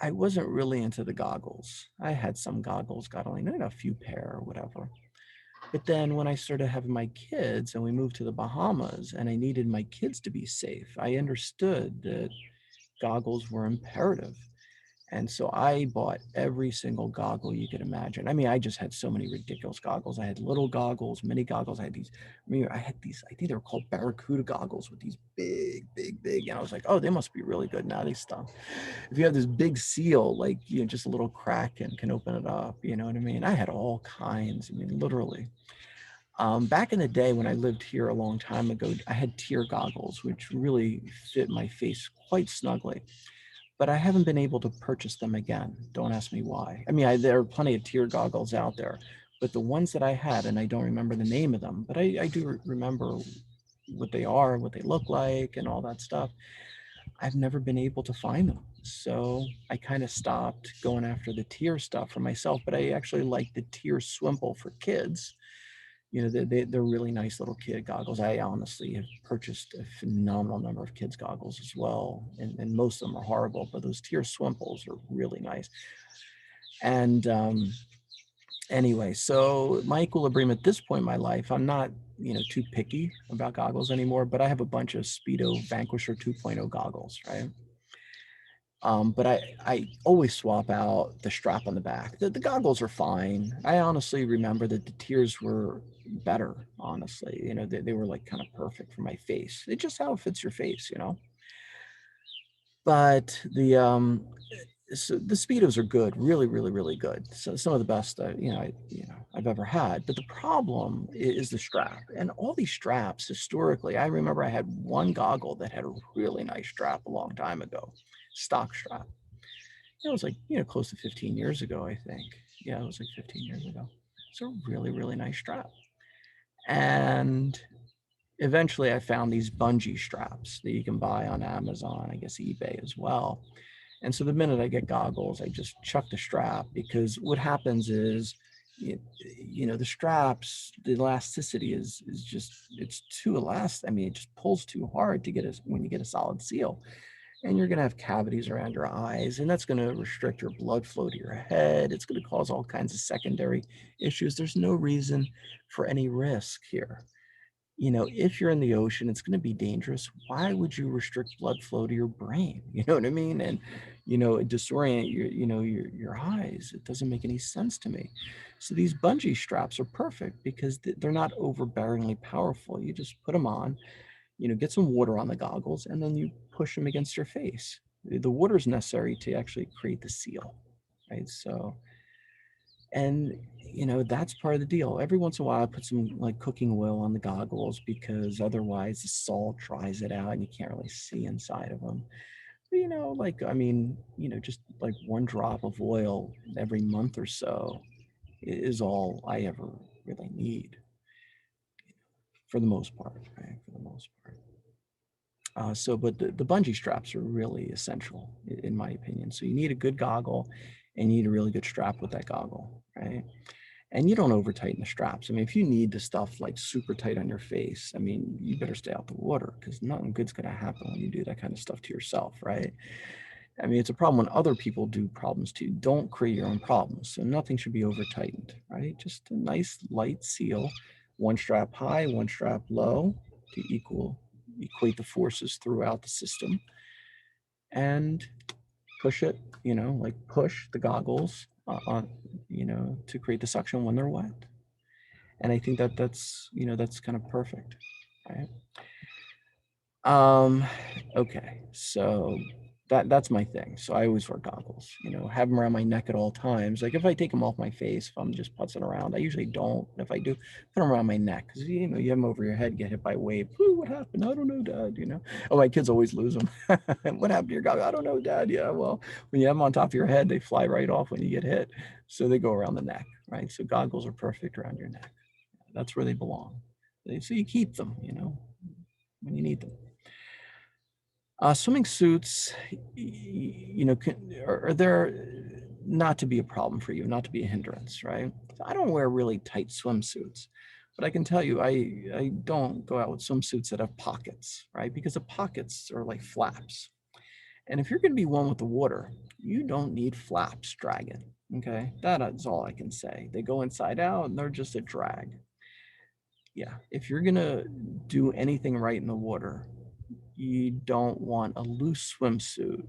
I wasn't really into the goggles. I had some goggles, got only a few pair or whatever. But then when I started having my kids and we moved to the Bahamas and I needed my kids to be safe, I understood that goggles were imperative. And so I bought every single goggle you could imagine. I mean, I just had so many ridiculous goggles. I had little goggles, mini goggles. I had these, I think they were called Barracuda goggles with these big. And I was like, oh, they must be really good. Now they stunk. If you have this big seal, like, you know, just a little crack and can open it up, you know what I mean? I had all kinds, I mean, literally. Back in the day when I lived here a long time ago, I had tear goggles, which really fit my face quite snugly, but I haven't been able to purchase them again. Don't ask me why. I mean, there are plenty of tear goggles out there, but the ones that I had, and I don't remember the name of them, but I do remember what they are, what they look like, and all that stuff. I've never been able to find them. So I kind of stopped going after the tear stuff for myself, but I actually like the tear swimple for kids. You know, they're really nice little kid goggles. I honestly have purchased a phenomenal number of kids goggles as well. And most of them are horrible, but those tear swimples are really nice. And anyway, so my equilibrium at this point in my life, I'm not, you know, too picky about goggles anymore, but I have a bunch of Speedo Vanquisher 2.0 goggles, right? But I always swap out the strap on the back. The goggles are fine. I honestly remember that the tears were better, honestly. You know, they were like kind of perfect for my face. It's just how it fits your face, you know? But so the Speedos are good, really, really, really good. So some of the best I've ever had. But the problem is the strap, and all these straps historically. I remember I had one goggle that had a really nice strap a long time ago, stock strap. It was like close to 15 years ago, I think. Yeah, it was like 15 years ago. It's a really, really nice strap, and eventually I found these bungee straps that you can buy on Amazon, I guess eBay as well. And so the minute I get goggles, I just chuck the strap, because what happens is, the straps, the elasticity is just, it's too elastic. I mean, it just pulls too hard to get when you get a solid seal. And you're going to have cavities around your eyes, and that's going to restrict your blood flow to your head. It's going to cause all kinds of secondary issues. There's no reason for any risk here. If you're in the ocean, it's going to be dangerous. Why would you restrict blood flow to your brain? You know what I mean? And, disorient your eyes. It doesn't make any sense to me. So these bungee straps are perfect because they're not overbearingly powerful. You just put them on, get some water on the goggles, and then you push them against your face. The water is necessary to actually create the seal, right? So, and that's part of the deal. Every once in a while I put some like cooking oil on the goggles, because otherwise the salt dries it out and you can't really see inside of them. But, like, I mean, just like one drop of oil every month or so is all I ever really need, for the most part, right? For the most part. But the bungee straps are really essential in my opinion. So you need a good goggle, and you need a really good strap with that goggle, right? And you don't over tighten the straps. I mean, if you need the stuff like super tight on your face, I mean, you better stay out the water, because nothing good's going to happen when you do that kind of stuff to yourself, right? I mean, it's a problem when other people do problems to you. Don't create your own problems. So nothing should be over tightened, right? Just a nice light seal, one strap high, one strap low, to equate the forces throughout the system, and push it, like push the goggles on, to create the suction when they're wet. And I think that's kind of perfect, right? Um, okay, so that's my thing. So I always wear goggles, have them around my neck at all times. Like if I take them off my face, if I'm just putzing around, I usually don't. If I do, put them around my neck, because you have them over your head, get hit by a wave. Ooh, what happened? I don't know, Dad. Oh, my kids always lose them. What happened to your goggles? I don't know, Dad. Yeah, well, when you have them on top of your head, they fly right off when you get hit. So they go around the neck, right? So goggles are perfect around your neck. That's where they belong. So you keep them, when you need them. Swimming suits, are there not to be a problem for you, not to be a hindrance, right? I don't wear really tight swimsuits, but I can tell you, I don't go out with swimsuits that have pockets, right? Because the pockets are like flaps. And if you're going to be one with the water, you don't need flaps dragging, okay? That is all I can say. They go inside out and they're just a drag. Yeah, if you're going to do anything right in the water, you don't want a loose swimsuit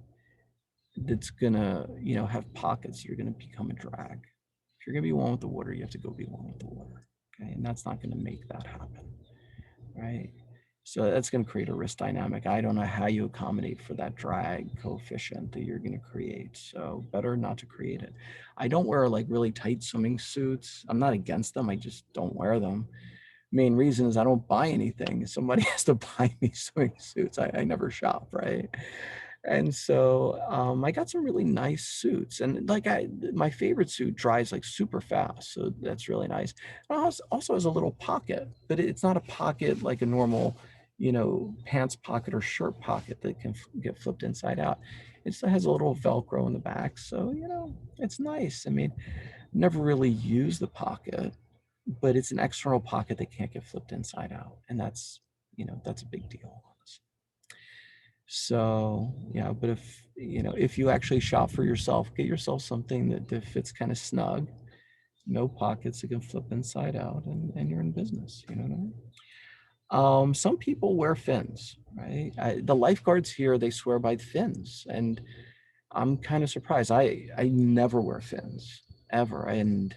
that's gonna, have pockets. You're gonna become a drag. If you're gonna be one with the water, you have to go be one with the water. Okay, and that's not gonna make that happen, right? So that's gonna create a risk dynamic. I don't know how you accommodate for that drag coefficient that you're gonna create. So better not to create it. I don't wear like really tight swimming suits. I'm not against them. I just don't wear them. Main reason is I don't buy anything. Somebody has to buy me swimming suits. I never shop, right? And so I got some really nice suits, and like my favorite suit dries like super fast, so that's really nice. And also has a little pocket, but it's not a pocket like a normal, pants pocket or shirt pocket that can get flipped inside out. It still has a little Velcro in the back, so it's nice. I mean, never really use the pocket, but it's an external pocket that can't get flipped inside out, and that's a big deal. So yeah, but if you actually shop for yourself, get yourself something that fits kind of snug, no pockets that can flip inside out, and you're in business. You know what I mean? Some people wear fins, right? The lifeguards here, they swear by fins, and I'm kind of surprised. I never wear fins ever, and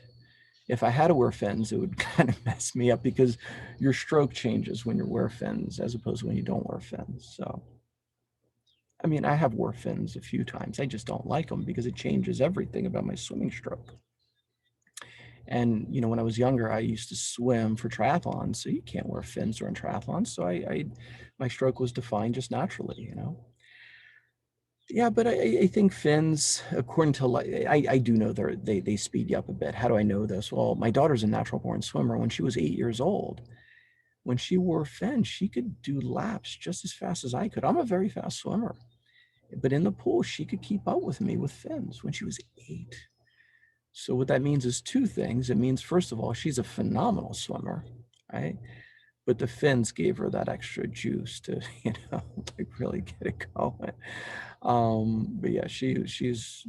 if I had to wear fins, it would kind of mess me up, because your stroke changes when you wear fins as opposed to when you don't wear fins. So I mean, I have wore fins a few times. I just don't like them because it changes everything about my swimming stroke. And when I was younger, I used to swim for triathlons, so you can't wear fins during triathlons. So my stroke was defined just naturally. Yeah, but I think fins, according to I do know they speed you up a bit. How do I know this? Well, my daughter's a natural born swimmer. When she was 8 years old, when she wore fins, she could do laps just as fast as I could. I'm a very fast swimmer, but in the pool, she could keep up with me with fins when she was 8. So what that means is two things. It means, first of all, she's a phenomenal swimmer, right? But the fins gave her that extra juice to, like really get it going. But yeah, she's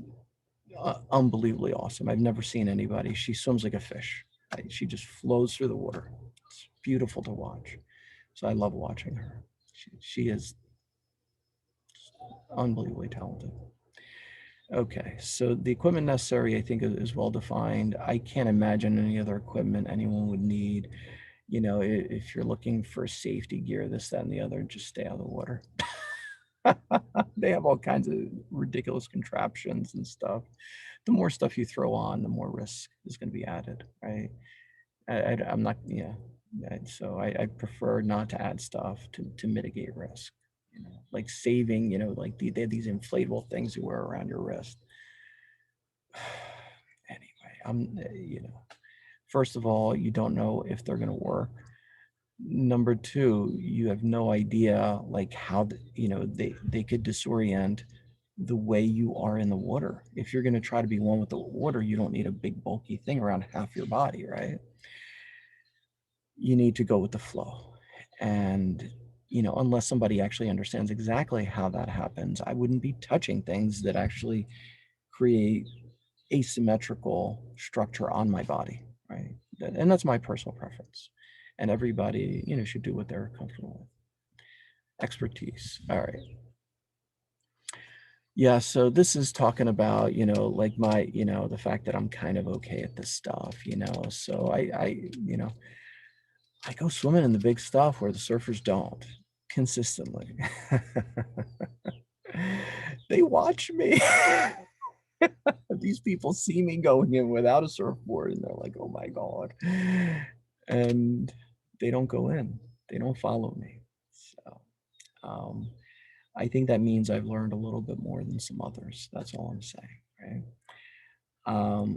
unbelievably awesome. I've never seen anybody. She swims like a fish. Right? She just flows through the water. It's beautiful to watch. So I love watching her. She is unbelievably talented. Okay, so the equipment necessary, I think, is well defined. I can't imagine any other equipment anyone would need. If you're looking for safety gear, this, that, and the other, just stay out of the water. They have all kinds of ridiculous contraptions and stuff. The more stuff you throw on, the more risk is going to be added, right? I'm not, yeah. So I prefer not to add stuff to mitigate risk. Like saving, like they have these inflatable things you wear around your wrist. Anyway, first of all, you don't know if they're going to work. Number two, you have no idea like how they could disorient the way you are in the water. If you're going to try to be one with the water, you don't need a big bulky thing around half your body, right? You need to go with the flow. And unless somebody actually understands exactly how that happens, I wouldn't be touching things that actually create asymmetrical structure on my body, right? And that's my personal preference. And everybody, should do what they're comfortable with. Expertise. All right. Yeah, so this is talking about, like the fact that I'm kind of okay at this stuff. So I go swimming in the big stuff where the surfers don't consistently. They watch me. These people see me going in without a surfboard and they're like, oh my God. And they don't go in, they don't follow me. So um, I think that means I've learned a little bit more than some others. That's all I'm saying, right?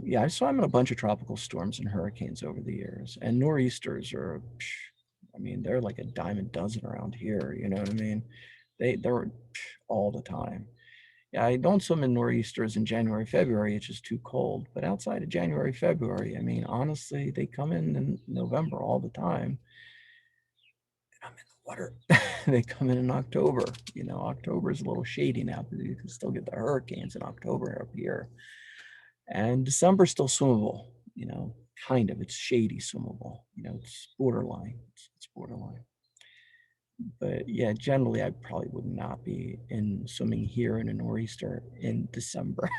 Yeah, I swam in a bunch of tropical storms and hurricanes over the years, and nor'easters are, I mean, they're like a dime a dozen around here. You know what I mean? They're all the time. Yeah, I don't swim in nor'easters in January, February. It's just too cold. But outside of January, February, I mean, honestly, they come in November all the time. I'm in the water. They come in October. October is a little shady now, but you can still get the hurricanes in October up here. And December's still swimmable, kind of. It's shady swimmable. It's borderline. It's borderline. But yeah, generally, I probably would not be in swimming here in a nor'easter in December.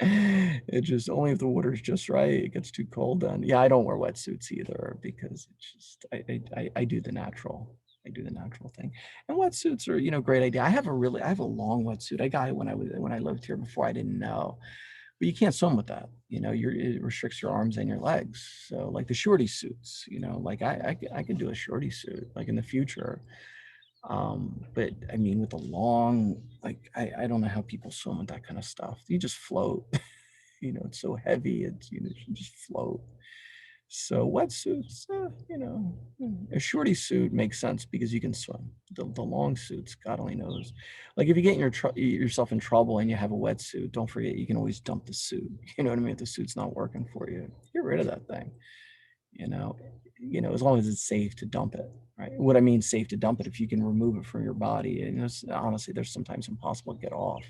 It just only if the water's just right, it gets too cold then. Yeah, I don't wear wetsuits either because it's just I do the natural. I do the natural thing. And wetsuits are, great idea. I have a long wetsuit. I got it when I lived here before. I didn't know. But you can't swim with that. It restricts your arms and your legs. So like the shorty suits, like I could do a shorty suit like in the future. But I mean, with the long, like I don't know how people swim with that kind of stuff. You just float. It's so heavy. You just float. So wetsuits, a shorty suit makes sense because you can swim. The long suits, God only knows. Like if you get yourself in trouble and you have a wetsuit, don't forget you can always dump the suit. You know what I mean? If the suit's not working for you, get rid of that thing. You know, as long as it's safe to dump it, right? What I mean, safe to dump it, if you can remove it from your body, and honestly, there's sometimes impossible to get off.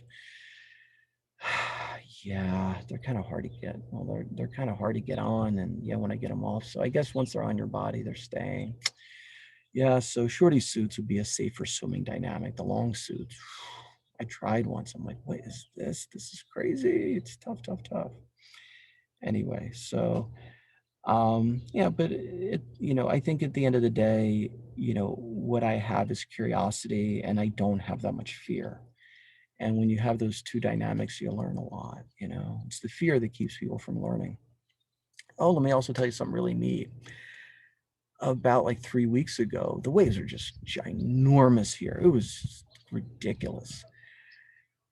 Yeah, they're kind of hard to get. Well, they're kind of hard to get on, and yeah, when I get them off. So I guess once they're on your body, they're staying. Yeah, so shorty suits would be a safer swimming dynamic. The long suits, I tried once. I'm like, what is this? This is crazy. It's tough, tough, tough. Anyway, so Yeah, but I think at the end of the day, what I have is curiosity and I don't have that much fear. And when you have those two dynamics, you learn a lot. It's the fear that keeps people from learning. Oh, let me also tell you something really neat. About like 3 weeks ago, the waves are just ginormous here. It was ridiculous.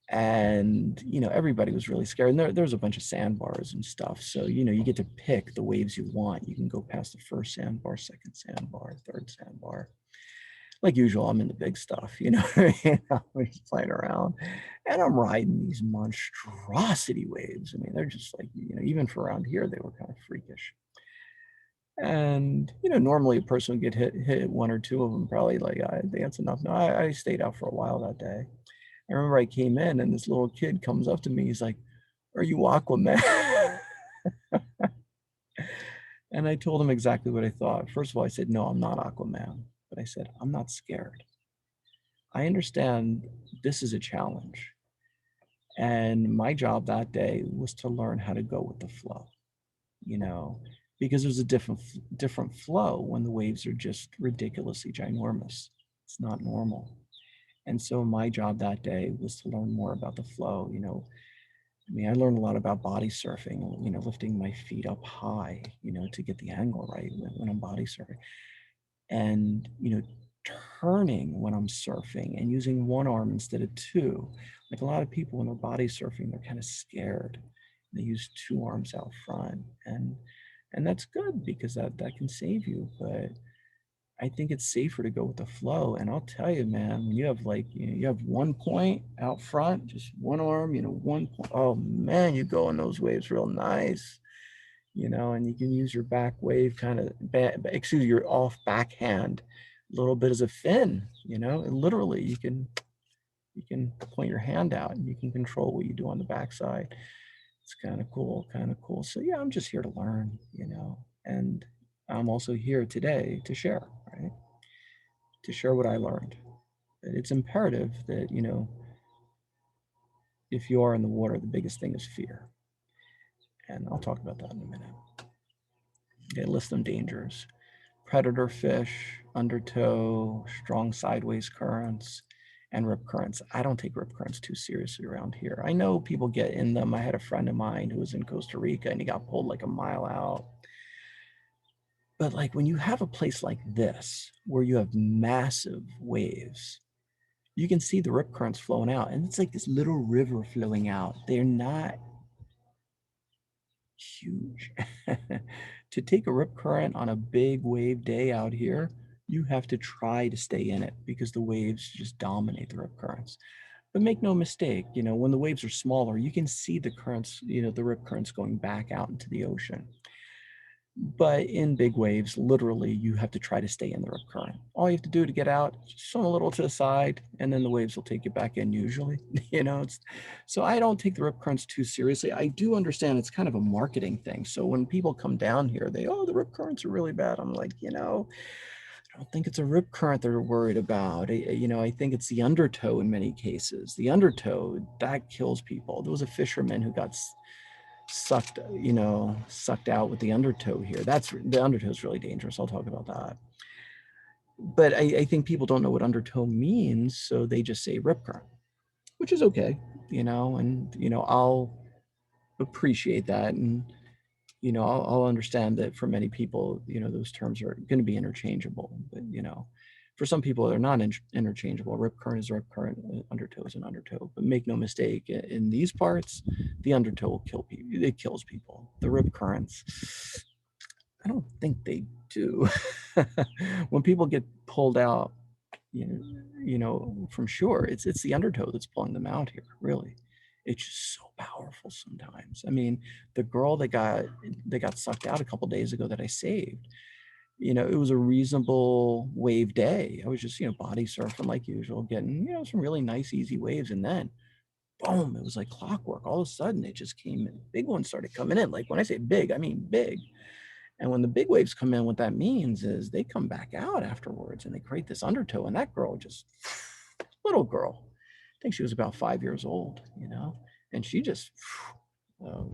And everybody was really scared, and there's a bunch of sandbars and stuff, so you get to pick the waves you want. You can go past the first sandbar, second sandbar, third sandbar. Like usual, I'm in the big stuff. I'm just playing around, and I'm riding these monstrosity waves. I mean, they're just like, even for around here, they were kind of freakish. And normally a person would get hit one or two of them, probably like, that's enough. No, I stayed out for a while that day. I remember I came in and this little kid comes up to me. He's like, "Are you Aquaman?" And I told him exactly what I thought. First of all, I said, "No, I'm not Aquaman." But I said, "I'm not scared. I understand this is a challenge. And my job that day was to learn how to go with the flow, you know, because there's a different flow when the waves are just ridiculously ginormous. It's not normal. And so my job that day was to learn more about the flow. I mean, I learned a lot about body surfing, lifting my feet up high, to get the angle right when I'm body surfing. And, turning when I'm surfing and using one arm instead of two. Like a lot of people when they're body surfing, they're kind of scared. They use two arms out front. And that's good because that can save you. But I think it's safer to go with the flow. And I'll tell you, man, when you have like, you have one point out front, just one arm, one point. Oh man, you go in those waves real nice, and you can use your back wave kind of, excuse your off backhand a little bit as a fin, and literally you can point your hand out and you can control what you do on the backside. It's kind of cool, kind of cool. So yeah, I'm just here to learn, and I'm also here today to share, right? To share what I learned. It's imperative that, if you are in the water, the biggest thing is fear. And I'll talk about that in a minute. Okay, list them dangers. Predator fish, undertow, strong sideways currents, and rip currents. I don't take rip currents too seriously around here. I know people get in them. I had a friend of mine who was in Costa Rica and he got pulled like a mile out. But like when you have a place like this where you have massive waves, you can see the rip currents flowing out, and it's like this little river flowing out. They're not huge. To take a rip current on a big wave day out here, you have to try to stay in it because the waves just dominate the rip currents. But make no mistake, when the waves are smaller, you can see the currents, the rip currents going back out into the ocean. But in big waves, literally, you have to try to stay in the rip current. All you have to do to get out, swim a little to the side, and then the waves will take you back in usually. So I don't take the rip currents too seriously. I do understand it's kind of a marketing thing. So when people come down here, the rip currents are really bad. I'm like, I don't think it's a rip current they're worried about. I think it's the undertow in many cases. The undertow, that kills people. There was a fisherman who got sucked out with the undertow here. The undertow is really dangerous. I'll talk about that. But I think people don't know what undertow means, so they just say rip current, which is okay, and I'll appreciate that, and I'll understand that for many people, those terms are going to be interchangeable. But for some people, they're not interchangeable. Rip current is a rip current, undertow is an undertow. But make no mistake, in these parts, the undertow will kill people. It kills people. The rip currents, I don't think they do. When people get pulled out, from shore, it's the undertow that's pulling them out here. Really, it's just so powerful sometimes. I mean, the girl that got sucked out a couple days ago that I saved, it was a reasonable wave day. I was just, body surfing like usual, getting, some really nice, easy waves. And then, boom, it was like clockwork. All of a sudden, it just came in. Big ones started coming in. Like when I say big, I mean big. And when the big waves come in, what that means is they come back out afterwards and they create this undertow. And that girl just, little girl, I think she was about 5 years old, and she just, oh,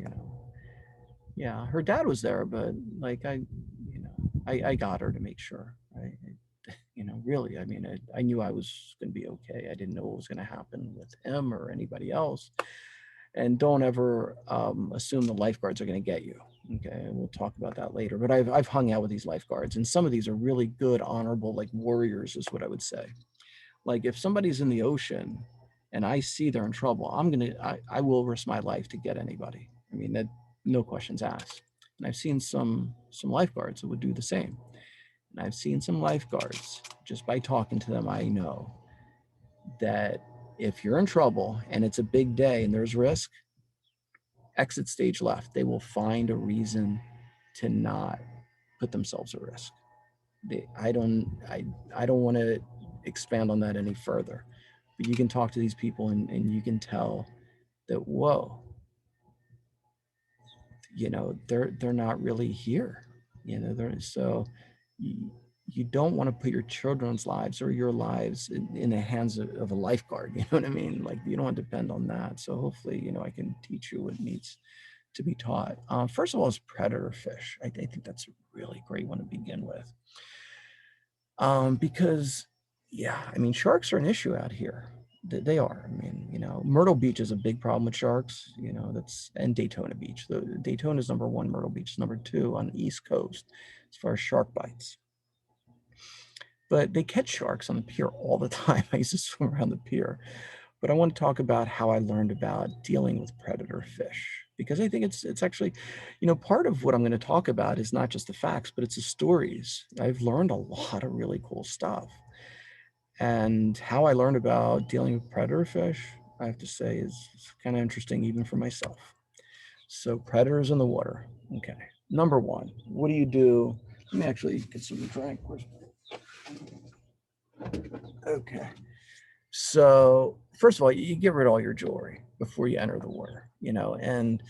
Yeah, her dad was there, but like you know, I got her to make sure. You know, really, I mean, I knew I was going to be okay. I didn't know what was going to happen with him or anybody else. And don't ever assume the lifeguards are going to get you. Okay, we'll talk about that later. But I've hung out with these lifeguards, and some of these are really good, honorable, like warriors, is what I would say. Like if somebody's in the ocean and I see they're in trouble, I will risk my life to get anybody. I mean, that no questions asked. And I've seen some lifeguards that would do the same. And I've seen some lifeguards, just by talking to them, I know that if you're in trouble and it's a big day and there's risk, exit stage left. They will find a reason to not put themselves at risk. I don't want to expand on that any further, but you can talk to these people and you can tell that, whoa, you know, they're not really here. You know, they're so you, you don't want to put your children's lives or your lives in the hands of a lifeguard. You know what I mean? Like you don't want to depend on that. So hopefully, you know, I can teach you what needs to be taught. First of all, is predator fish. I think that's a really great one to begin with. Because, yeah, I mean, sharks are an issue out here. They are. I mean, you know, Myrtle Beach is a big problem with sharks. You know, and Daytona Beach. Daytona is number one. Myrtle Beach is number two on the East Coast as far as shark bites. But they catch sharks on the pier all the time. I used to swim around the pier. But I want to talk about how I learned about dealing with predator fish because I think it's actually, you know, part of what I'm going to talk about is not just the facts, but it's the stories. I've learned a lot of really cool stuff. And how I learned about dealing with predator fish, I have to say, is kind of interesting even for myself. So predators in the water. Okay. Number one, what do you do? Let me actually get some drink. Okay. So first of all, you get rid of all your jewelry before you enter the water, you know, and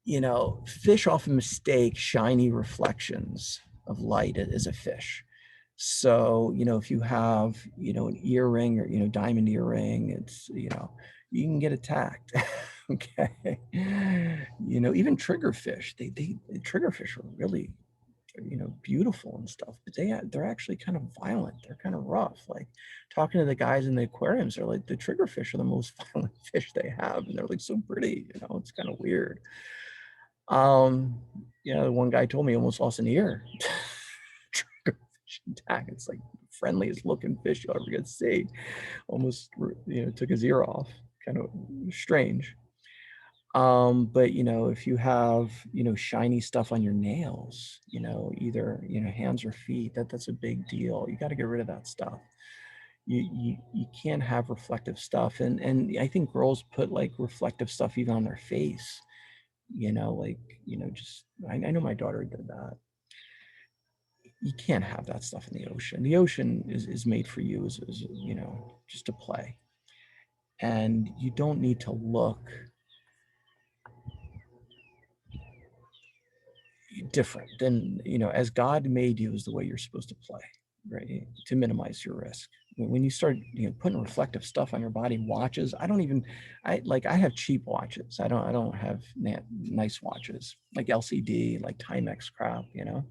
you know, fish often mistake shiny reflections of light as a fish. So, you know, if you have, you know, an earring or, you know, diamond earring, it's, you know, you can get attacked. Okay. You know, even triggerfish, triggerfish are really, you know, beautiful and stuff, but they're actually kind of violent. They're kind of rough. Like talking to the guys in the aquariums, they're like the triggerfish are the most violent fish they have, and they're like so pretty. You know, it's kind of weird. Um, you know, one guy told me he almost lost an ear. Triggerfish attack. It's like the friendliest looking fish you'll ever get to see. Almost, you know, took his ear off. Kind of strange. But you know, if you have, you know, shiny stuff on your nails, you know, either, you know, hands or feet, that's a big deal. You got to get rid of that stuff. You can't have reflective stuff. And I think girls put like reflective stuff even on their face, you know, like, you know, just I know my daughter did that. You can't have that stuff in the ocean. The ocean is made for you as you know, just to play. And you don't need to look different than, you know, as God made you is the way you're supposed to play, right? To minimize your risk. When you start, you know, putting reflective stuff on your body, watches, I have cheap watches. I don't have nice watches like LCD, like Timex crap, you know.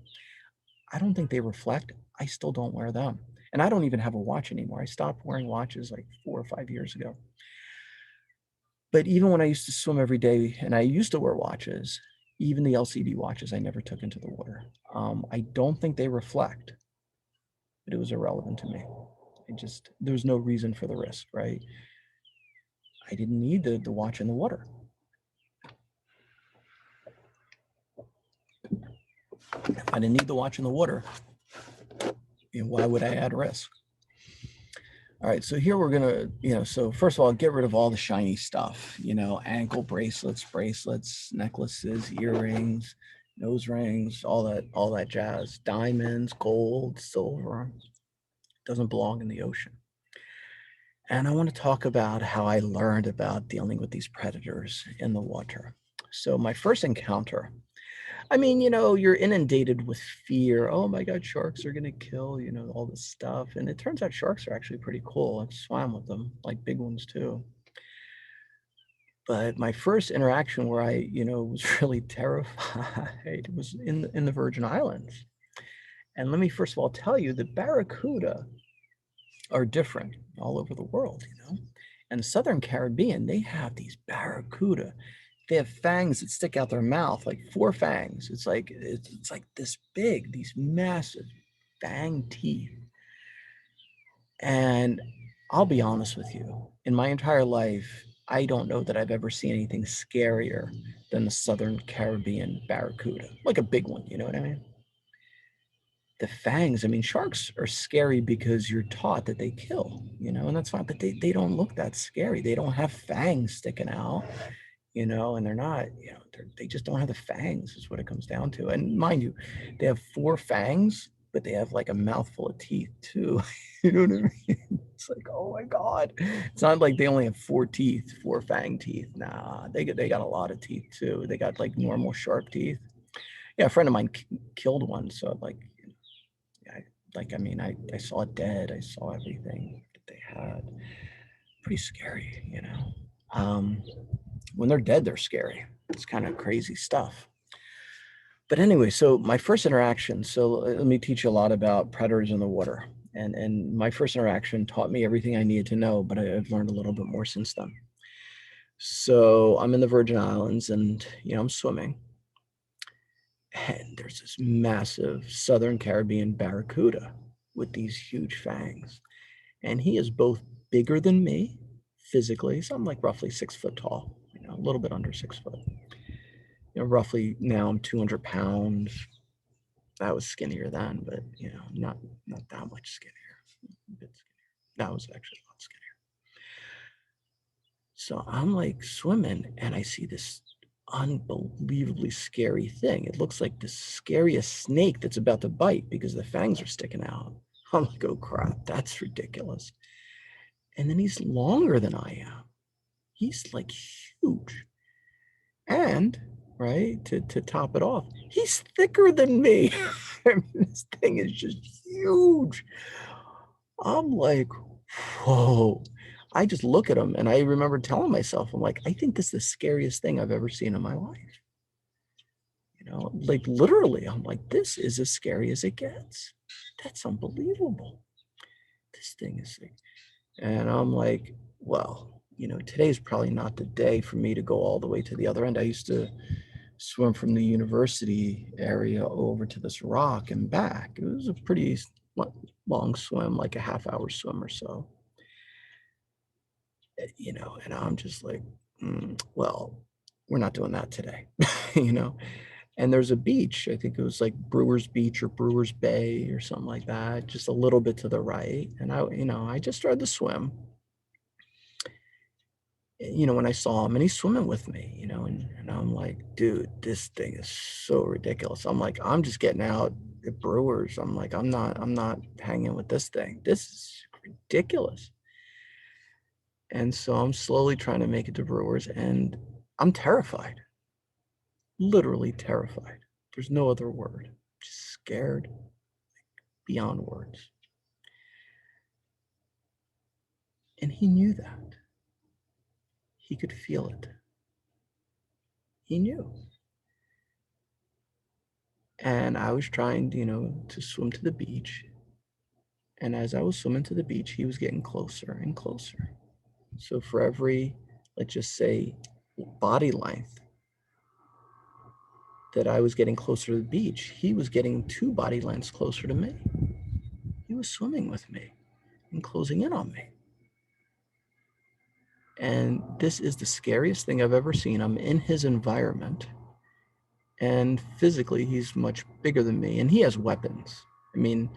I don't think they reflect. I still don't wear them. And I don't even have a watch anymore. I stopped wearing watches like 4 or 5 years ago. But even when I used to swim every day and I used to wear watches, even the LCD watches I never took into the water. I don't think they reflect, but it was irrelevant to me. There was no reason for the risk, right? I didn't need the watch in the water. If I didn't need the watch in the water, you know, why would I add risk? All right, so here we're gonna, you know, so first of all, get rid of all the shiny stuff, you know, ankle bracelets, necklaces, earrings, nose rings, all that jazz, diamonds, gold, silver, doesn't belong in the ocean. And I want to talk about how I learned about dealing with these predators in the water. So my first encounter, I mean, you know, you're inundated with fear. Oh my God, sharks are gonna kill, you know, all this stuff. And it turns out sharks are actually pretty cool. I've swam with them, like big ones too. But my first interaction where I, was really terrified was in the Virgin Islands. And let me first of all tell you that barracuda are different all over the world, And the Southern Caribbean, they have these barracuda. They have fangs that stick out their mouth, like four fangs. It's like this big, these massive fang teeth. And I'll be honest with you, in my entire life, I don't know that I've ever seen anything scarier than the Southern Caribbean barracuda, like a big one, you know what I mean? The fangs, I mean, sharks are scary because you're taught that they kill, and that's fine, but they don't look that scary. They don't have fangs sticking out, and they're not, they just don't have the fangs, is what it comes down to. And mind you, they have four fangs, but they have like a mouthful of teeth too. You know what I mean? It's like, oh my God. It's not like they only have four teeth, four fang teeth. Nah, they got a lot of teeth too. They got like normal sharp teeth. Yeah, a friend of mine killed one, so like, I mean, I saw it dead. I saw everything that they had. Pretty scary, When they're dead, they're scary. It's kind of crazy stuff. But anyway, so my first interaction, so let me teach you a lot about predators in the water. And my first interaction taught me everything I needed to know, but I've learned a little bit more since then. So I'm in the Virgin Islands and, I'm swimming. And there's this massive Southern Caribbean barracuda with these huge fangs. And he is both bigger than me physically, so I'm like roughly 6 foot tall, a little bit under 6 foot. Roughly now I'm 200 pounds. I was skinnier then, but not that much skinnier. A bit skinnier. That was actually a lot skinnier. So I'm like swimming and I see this unbelievably scary thing. It looks like the scariest snake that's about to bite because the fangs are sticking out. I'm like, oh crap, that's ridiculous. And then he's longer than I am. He's like huge. And right, to top it off, he's thicker than me. I mean, this thing is just huge. I'm like, whoa. I just look at him and I remember telling myself, I'm like, I think this is the scariest thing I've ever seen in my life. Like literally, I'm like, this is as scary as it gets. That's unbelievable. This thing is like, and I'm like, well, today's probably not the day for me to go all the way to the other end. I used to swim from the university area over to this rock and back. It was a pretty long swim, like a half-hour swim or so. And I'm just like, well, we're not doing that today, you know. And there's a beach, I think it was like Brewers Beach or Brewers Bay or something like that, just a little bit to the right. And I just started to swim. When I saw him and he's swimming with me, and I'm like, dude, this thing is so ridiculous. I'm like, I'm just getting out at Brewers. I'm like, I'm not hanging with this thing. This is ridiculous. And so I'm slowly trying to make it to Brewers and I'm terrified, literally terrified. There's no other word. Just scared beyond words. And he knew that. He could feel it. He knew. And I was trying, to swim to the beach. And as I was swimming to the beach, he was getting closer and closer. So for every, let's just say, body length that I was getting closer to the beach, he was getting 2 body lengths closer to me. He was swimming with me and closing in on me. And this is the scariest thing I've ever seen. I'm in his environment. And physically, he's much bigger than me. And he has weapons. I mean,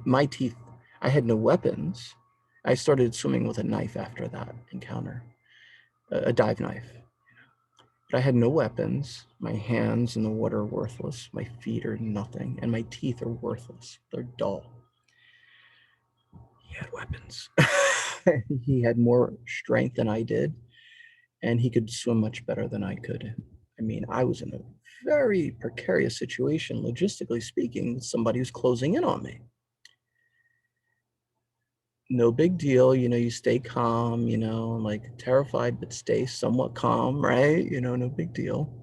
my teeth, I had no weapons. I started swimming with a knife after that encounter, a dive knife. But I had no weapons. My hands in the water are worthless. My feet are nothing. And my teeth are worthless. They're dull. He had weapons. He had more strength than I did. And he could swim much better than I could. I mean, I was in a very precarious situation, logistically speaking, with somebody who's closing in on me. no big deal. You stay calm, like terrified, but stay somewhat calm, right? No big deal.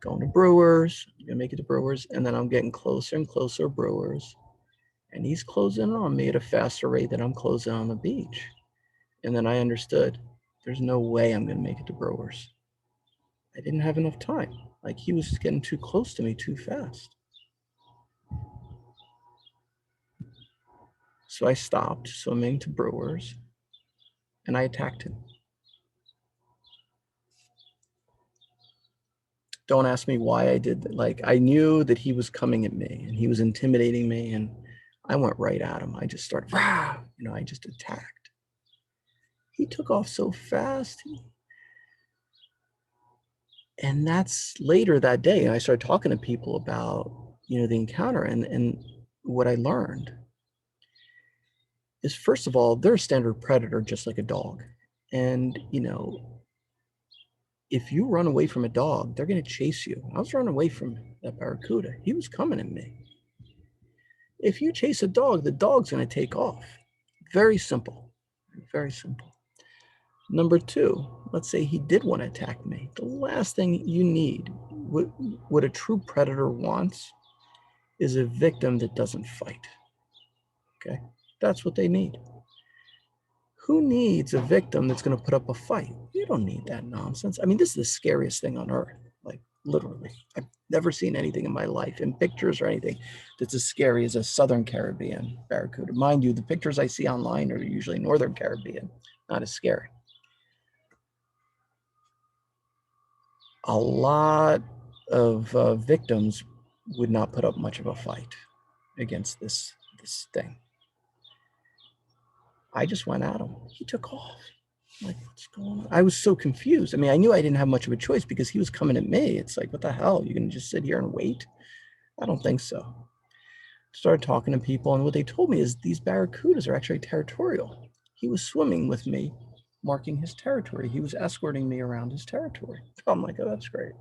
Going to Brewers, gonna make it to Brewers, and then I'm getting closer and closer to Brewers. And he's closing on me at a faster rate than I'm closing on the beach. And then I understood there's no way I'm gonna make it to Brewers. I didn't have enough time. Like he was getting too close to me too fast. So I stopped swimming to Brewers and I attacked him. Don't ask me why I did that. Like I knew that he was coming at me and he was intimidating me, and I went right at him. I just started, I just attacked. He took off so fast. And that's later that day. I started talking to people about, the encounter, and what I learned is, first of all, they're a standard predator, just like a dog. And, if you run away from a dog, they're going to chase you. I was running away from that barracuda. He was coming at me. If you chase a dog, the dog's going to take off. Very simple. Very simple. Number two, let's say he did want to attack me. The last thing you need, what a true predator wants, is a victim that doesn't fight. Okay? That's what they need. Who needs a victim that's going to put up a fight? You don't need that nonsense. I mean, this is the scariest thing on earth. Like, literally. I've never seen anything in my life, in pictures or anything, that's as scary as a Southern Caribbean barracuda. Mind you, the pictures I see online are usually Northern Caribbean, not as scary. A lot of victims would not put up much of a fight against this thing. I just went at him. He took off. I'm like, what's going on? I was so confused. I mean, I knew I didn't have much of a choice because he was coming at me. It's like, what the hell? You're going to just sit here and wait? I don't think so. Started talking to people, and what they told me is these barracudas are actually territorial. He was swimming with me, marking his territory. He was escorting me around his territory. I'm like, oh, that's great.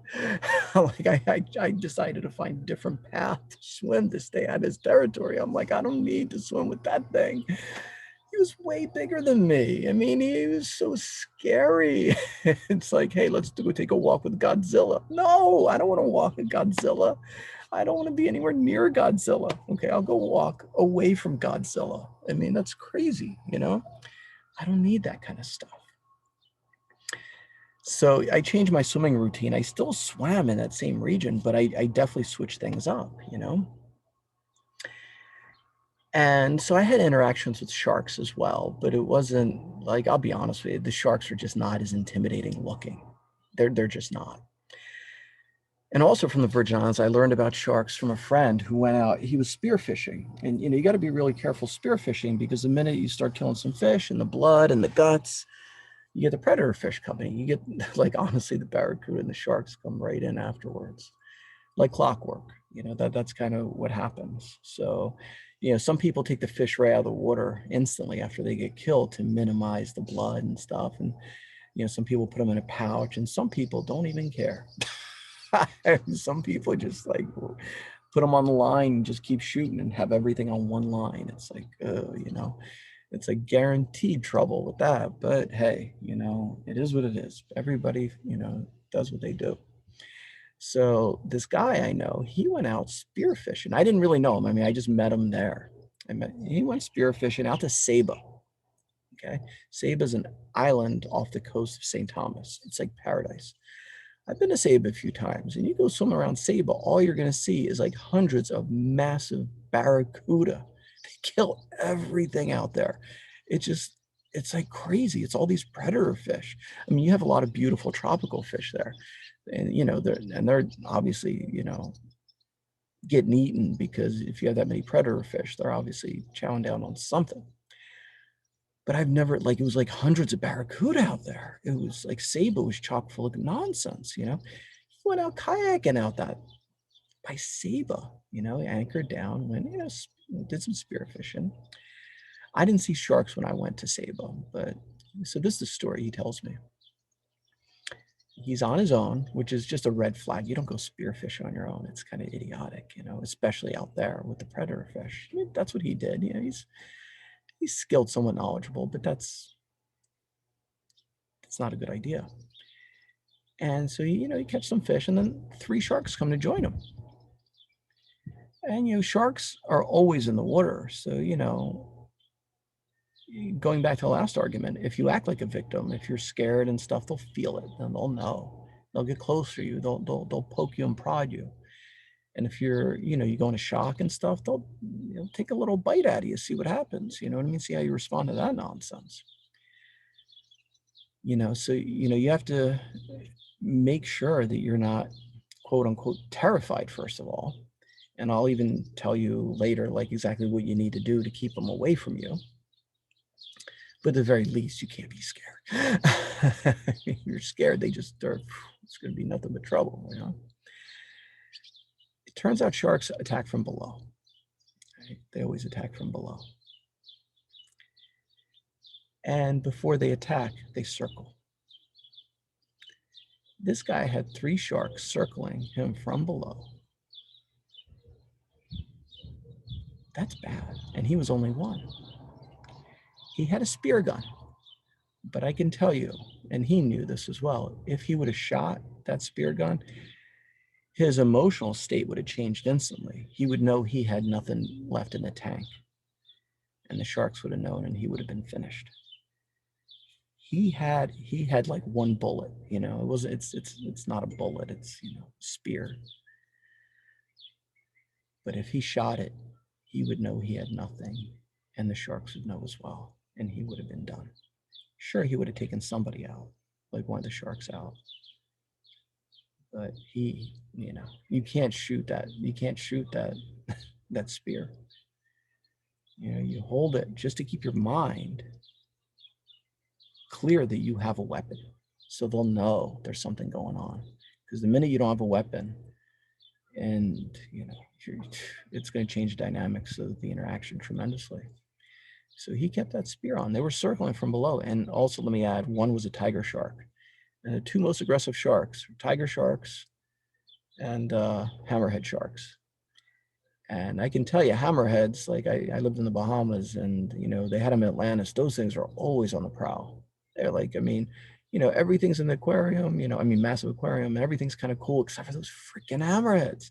I decided to find a different path to swim to stay at his territory. I'm like, I don't need to swim with that thing. He was way bigger than me. I mean, he was so scary. It's like, hey, let's take a walk with Godzilla. No, I don't want to walk with Godzilla. I don't want to be anywhere near Godzilla. Okay, I'll go walk away from Godzilla. I mean, that's crazy, I don't need that kind of stuff. So I changed my swimming routine. I still swam in that same region, but I definitely switched things up, And so I had interactions with sharks as well, but it wasn't like, I'll be honest with you, the sharks are just not as intimidating looking. They're just not. And also from the Virgin Islands, I learned about sharks from a friend who went out, he was spearfishing. And you got to be really careful spearfishing, because the minute you start killing some fish and the blood and the guts, you get the predator fish coming. You get, like, honestly, the barracuda and the sharks come right in afterwards, like clockwork. That's kind of what happens. So, some people take the fish right out of the water instantly after they get killed to minimize the blood and stuff. And, some people put them in a pouch, and some people don't even care. Some people just like put them on the line and just keep shooting and have everything on one line. It's like, it's a guaranteed trouble with that. But hey, it is what it is. Everybody, does what they do. So this guy I know, he went out spearfishing. I didn't really know him. I mean, I just met him there. He went spearfishing out to Saba. Okay. Saba is an island off the coast of St. Thomas. It's like paradise. I've been to Saba a few times, and you go swim around Saba, all you're going to see is like hundreds of massive barracuda. They kill everything out there. It's like crazy. It's all these predator fish. I mean, you have a lot of beautiful tropical fish there, and they're obviously, getting eaten, because if you have that many predator fish, they're obviously chowing down on something. But I've never, like, it was like hundreds of barracuda out there. It was like Saba was chock full of nonsense, He went out kayaking out that by Saba, anchored down, went, did some spearfishing. I didn't see sharks when I went to Saba, but so this is the story he tells me. He's on his own, which is just a red flag. You don't go spearfishing on your own. It's kind of idiotic, especially out there with the predator fish. I mean, that's what he did. He's skilled, somewhat knowledgeable, but that's not a good idea. And so, he catch some fish, and then 3 sharks come to join him. And, sharks are always in the water. So, going back to the last argument, if you act like a victim, if you're scared and stuff, they'll feel it and they'll know. They'll get close to you. They'll poke you and prod you. And if you go into shock and stuff, they'll take a little bite out of you, see what happens. You know what I mean? See how you respond to that nonsense. So you have to make sure that you're not quote unquote terrified, first of all. And I'll even tell you later, like, exactly what you need to do to keep them away from you. But at the very least, you can't be scared. If you're scared, it's going to be nothing but trouble. It turns out sharks attack from below. Right? They always attack from below. And before they attack, they circle. This guy had 3 sharks circling him from below. That's bad. And he was only one. He had a spear gun. But I can tell you, and he knew this as well, if he would have shot that spear gun, his emotional state would have changed instantly. He would know he had nothing left in the tank. And the sharks would have known, and he would have been finished. He had like 1 bullet, it's not a bullet, it's spear. But if he shot it, he would know he had nothing, and the sharks would know as well, and he would have been done. Sure, he would have taken somebody out, like one of the sharks out. But you can't shoot that. You can't shoot that spear. You hold it just to keep your mind clear that you have a weapon, so they'll know there's something going on. Because the minute you don't have a weapon, and it's going to change the dynamics of the interaction tremendously. So he kept that spear on. They were circling from below. And also, let me add, one was a tiger shark. And the 2 most aggressive sharks were tiger sharks and hammerhead sharks. And I can tell you, hammerheads, like I lived in the Bahamas, and they had them in Atlantis. Those things are always on the prowl. They're like, everything's in the aquarium, massive aquarium, and everything's kind of cool except for those freaking hammerheads.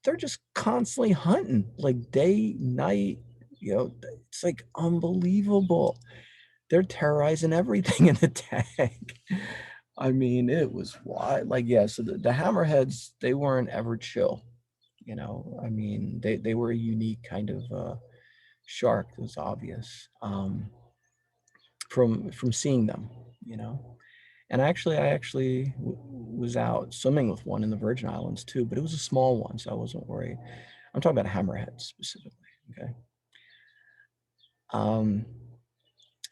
They're just constantly hunting, like day, night, it's like unbelievable. They're terrorizing everything in the tank. It was wild. Like, yeah, so the hammerheads, they weren't ever chill. They were a unique kind of shark. It was obvious from seeing them, And I actually was out swimming with one in the Virgin Islands too, but it was a small one, so I wasn't worried. I'm talking about hammerheads specifically. Okay.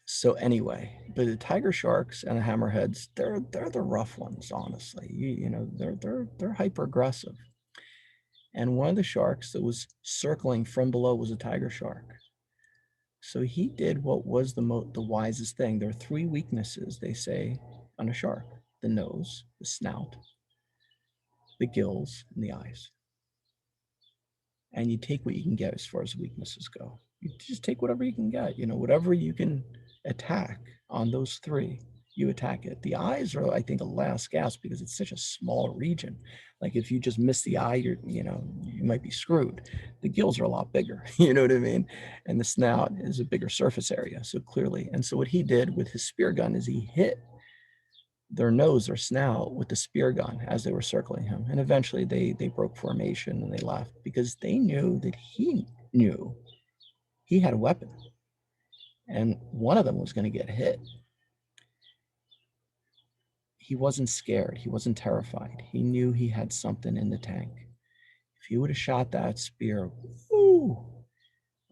So anyway, but the tiger sharks and the hammerheads, they're the rough ones, honestly. They're hyper aggressive. And one of the sharks that was circling from below was a tiger shark. So he did what was the wisest thing. There are 3 weaknesses, they say, on a shark: the nose, the snout, the gills, and the eyes. And you take what you can get as far as weaknesses go. You just take whatever you can get, whatever you can attack on those 3, you attack it. The eyes are, I think, a last gasp because it's such a small region. Like, if you just miss the eye, you might be screwed. The gills are a lot bigger, you know what I mean? And the snout is a bigger surface area, so clearly. And so what he did with his spear gun is he hit their nose or snout with the spear gun as they were circling him. And eventually they broke formation and they left because they knew that he knew he had a weapon. And one of them was going to get hit. He wasn't scared. He wasn't terrified. He knew he had something in the tank. If he would have shot that spear,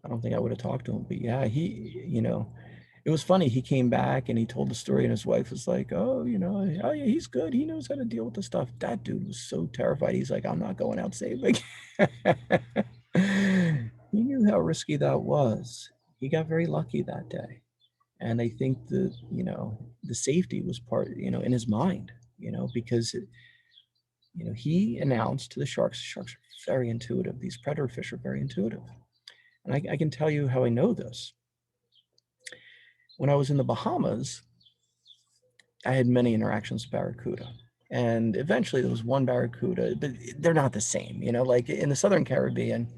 I don't think I would have talked to him. But yeah, it was funny. He came back and he told the story, and his wife was like, oh, yeah, he's good. He knows how to deal with the stuff. That dude was so terrified. He's like, I'm not going out saving. He knew how risky that was. He got very lucky that day. And I think the safety was part, in his mind, because, he announced to the sharks are very intuitive. These predator fish are very intuitive. And I can tell you how I know this. when I was in the Bahamas, I had many interactions with barracuda. And eventually there was one barracuda, but they're not the same, like in the Southern Caribbean,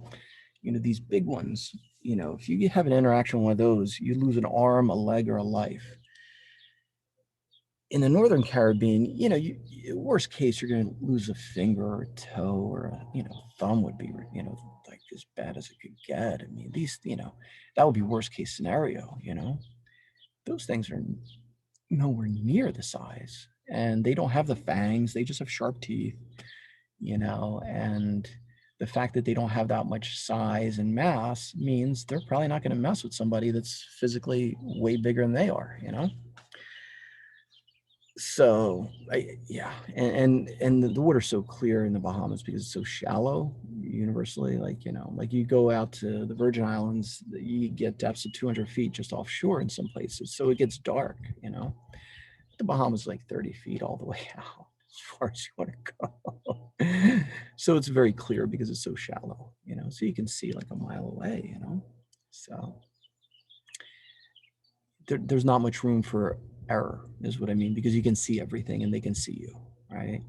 these big ones, if you have an interaction with one of those, you lose an arm, a leg, or a life. In the Northern Caribbean, worst case, you're going to lose a finger or a toe or thumb would be, like as bad as it could get. I mean, these, that would be worst case scenario, those things are nowhere near the size, and they don't have the fangs. They just have sharp teeth, and the fact that they don't have that much size and mass means they're probably not going to mess with somebody that's physically way bigger than they are, So yeah, and the water's so clear in the Bahamas because it's so shallow universally. Like you go out to the Virgin Islands, you get depths of 200 feet just offshore in some places, so it gets dark. The Bahamas is like 30 feet all the way out as far as you want to go. So it's very clear because it's so shallow. So you can see like a mile away. So there's not much room for error is what I mean, because you can see everything and they can see you, right?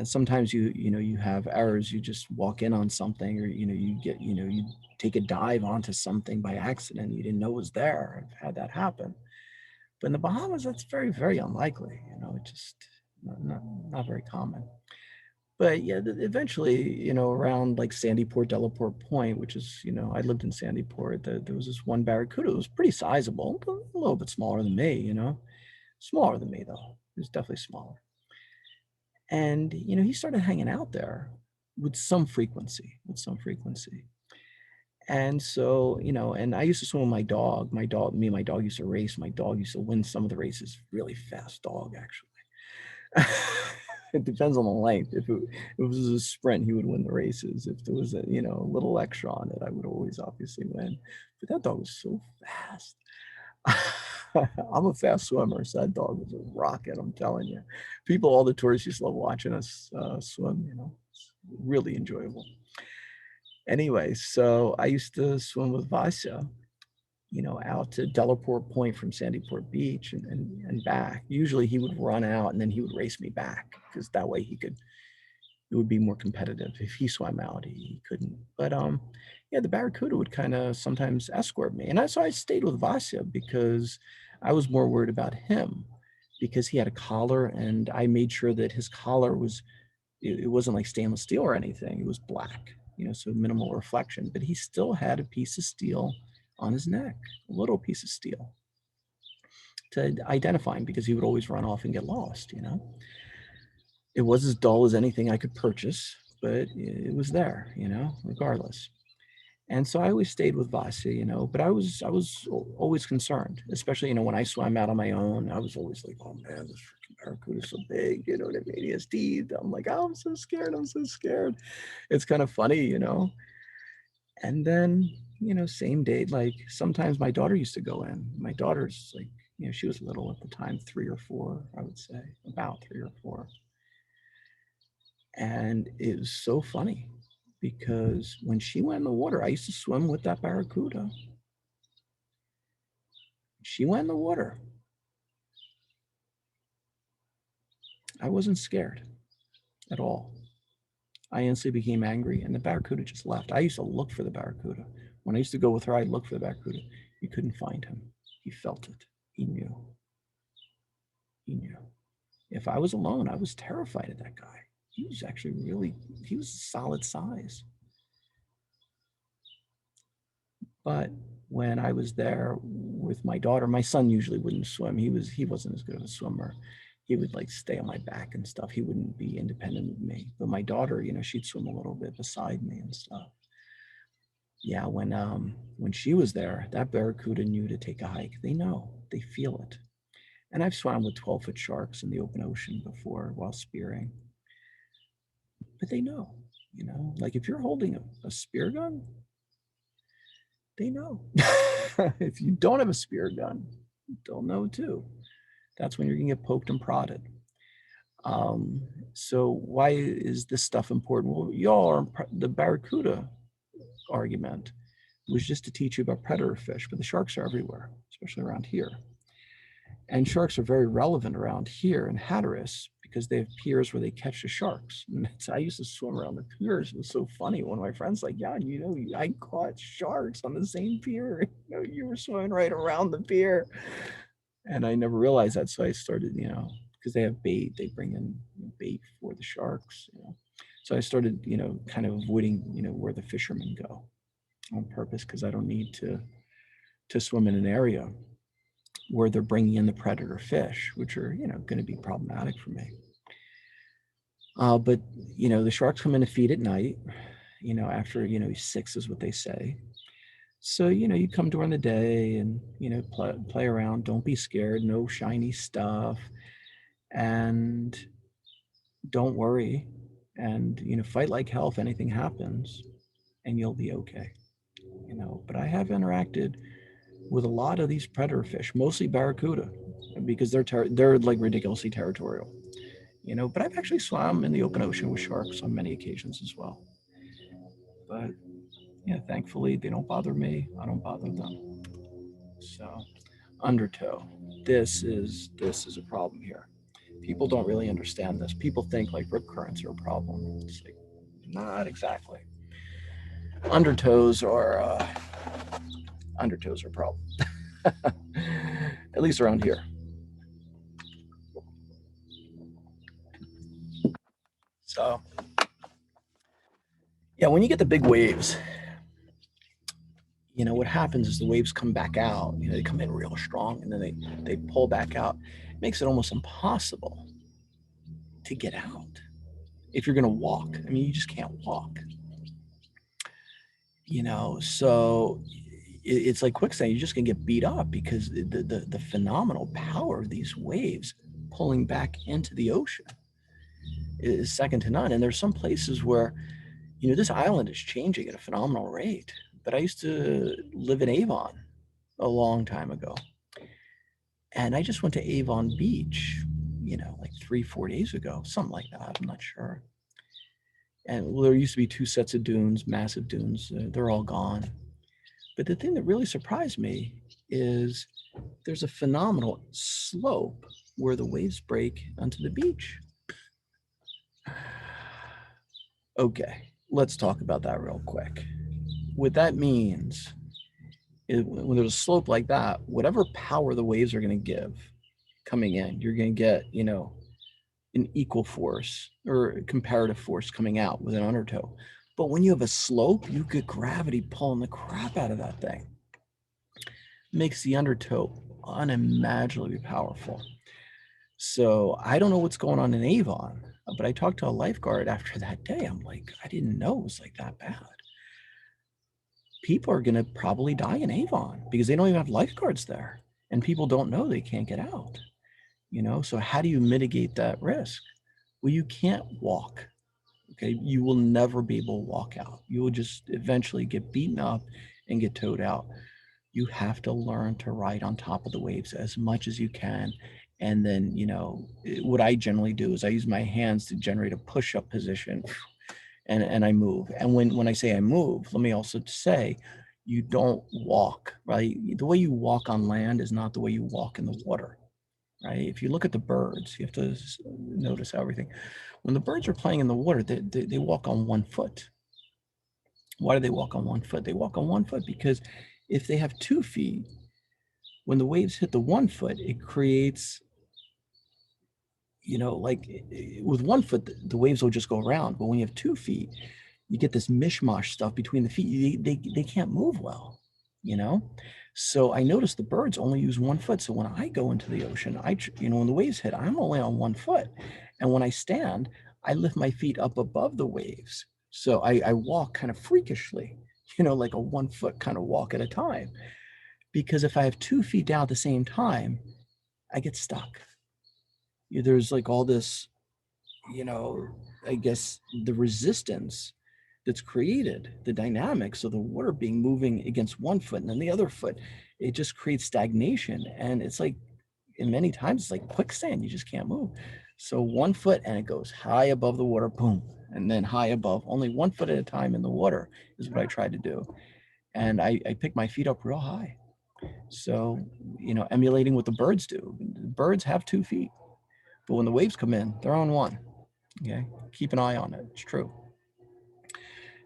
Sometimes you have errors. You just walk in on something, or you take a dive onto something by accident you didn't know was there. I've had that happen, but in the Bahamas that's very, very unlikely. It just not very common. But yeah, eventually, around like Sandyport, Delaport Point, which is, I lived in Sandyport, there was this one barracuda. It was pretty sizable, but a little bit smaller than me, smaller than me though. He was definitely smaller. And, he started hanging out there with some frequency. And so, and I used to swim with my dog. Me and my dog used to race. My dog used to win some of the races. Really fast dog, actually. It depends on the length. If it was a sprint, he would win the races. If there was a little extra on it, I would always obviously win. But that dog was so fast. I'm a fast swimmer, so that dog was a rocket. I'm telling you, all the tourists used to love watching us swim. It's really enjoyable. Anyway, so I used to swim with Vasya, out to Delaport Point from Sandyport Beach and back. Usually he would run out and then he would race me back because that way it would be more competitive. If he swam out, he couldn't. But yeah, the barracuda would kind of sometimes escort me. And so I stayed with Vasya because I was more worried about him because he had a collar, and I made sure that his collar it wasn't like stainless steel or anything. It was black, so minimal reflection, but he still had a piece of steel on his neck, a little piece of steel to identify him because he would always run off and get lost. It was as dull as anything I could purchase, but it was there, regardless. And so I always stayed with Vasya, but I was always concerned, especially, when I swam out on my own. I was always like, oh man, this freaking barracuda is so big, you know what I mean? He has teeth. I'm like, oh, I'm so scared. It's kind of funny. And then, same day, like sometimes my daughter used to go in. My daughter's like, she was little at the time, 3 or 4, I would say, about 3 or 4. And it was so funny because when she went in the water, I used to swim with that barracuda. She went in the water. I wasn't scared at all. I instantly became angry, and the barracuda just left. I used to look for the barracuda. When I used to go with her, I'd look for the barracuda. You couldn't find him. He felt it. He knew. If I was alone, I was terrified of that guy. He was actually he was a solid size. But when I was there with my daughter, my son usually wouldn't swim. He wasn't as good of a swimmer. He would like stay on my back and stuff. He wouldn't be independent of me. But my daughter, she'd swim a little bit beside me and stuff. Yeah, when she was there, that barracuda knew to take a hike. They know, they feel it. And I've swam with 12-foot sharks in the open ocean before while spearing. But they know, like if you're holding a spear gun, they know. If you don't have a spear gun, they'll know too. That's when you're gonna get poked and prodded. So why is this stuff important? Well, the barracuda argument was just to teach you about predator fish, but the sharks are everywhere, especially around here. And sharks are very relevant around here in Hatteras because they have piers where they catch the sharks. And I used to swim around the piers. It was so funny. One of my friends like, yeah, I caught sharks on the same pier. You were swimming right around the pier. And I never realized that. So I started, because they have bait, they bring in bait for the sharks. So I started, kind of avoiding, where the fishermen go on purpose because I don't need to swim in an area where they're bringing in the predator fish, which are, going to be problematic for me. But, the sharks come in to feed at night, after, 6 is what they say. So, you come during the day and, play around. Don't be scared. No shiny stuff. And don't worry. And, fight like hell if anything happens and you'll be okay. But I have interacted with a lot of these predator fish, mostly barracuda, because they're like ridiculously territorial. But I've actually swam in the open ocean with sharks on many occasions as well. But yeah, thankfully they don't bother me. I don't bother them. So undertow, this is a problem here. People don't really understand this. People think like rip currents are a problem. It's like not exactly. Undertows are a problem. At least around here. So yeah, when you get the big waves, what happens is the waves come back out. They come in real strong and then they pull back out. It makes it almost impossible to get out if you're going to walk. I mean, you just can't walk. So it's like quicksand. You're just going to get beat up because the phenomenal power of these waves pulling back into the ocean is second to none. And there's some places where, this island is changing at a phenomenal rate. But I used to live in Avon a long time ago. And I just went to Avon Beach, like 3-4 days ago, something like that. I'm not sure. And well, there used to be 2 sets of dunes, massive dunes. They're all gone. But the thing that really surprised me is there's a phenomenal slope where the waves break onto the beach. Okay, let's talk about that real quick. What that means is when there's a slope like that, whatever power the waves are going to give coming in, you're going to get, an equal force or comparative force coming out with an undertow. But when you have a slope, you get gravity pulling the crap out of that thing. Makes the undertow unimaginably powerful. So I don't know what's going on in Avon, but I talked to a lifeguard after that day. I'm like, I didn't know it was like that bad. People are going to probably die in Avon because they don't even have lifeguards there. And people don't know they can't get out. So how do you mitigate that risk? Well, you can't walk. Okay, you will never be able to walk out. You will just eventually get beaten up and get towed out. You have to learn to ride on top of the waves as much as you can. And then, what I generally do is I use my hands to generate a push-up position and I move. And when I say I move, let me also say, you don't walk, right? The way you walk on land is not the way you walk in the water. Right? If you look at the birds, you have to notice everything. When the birds are playing in the water, they walk on 1 foot. Why do they walk on 1 foot? They walk on 1 foot because if they have 2 feet, when the waves hit the 1 foot, it creates, like with 1 foot, the waves will just go around. But when you have 2 feet, you get this mishmash stuff between the feet. They can't move well, So I noticed the birds only use 1 foot. So when I go into the ocean, when the waves hit, I'm only on 1 foot. And when I stand, I lift my feet up above the waves. So I walk kind of freakishly, like a 1 foot kind of walk at a time. Because if I have 2 feet down at the same time, I get stuck. There's like all this, I guess the resistance that's created, the dynamics of the water being moving against 1 foot and then the other foot, it just creates stagnation. And it's like, in many times, it's like quicksand. You just can't move. So 1 foot and it goes high above the water, boom, and then high above. Only 1 foot at a time in the water is what I try to do. And I pick my feet up real high. So, emulating what the birds do. Birds have 2 feet, but when the waves come in, they're on one. Okay, keep an eye on it. It's true.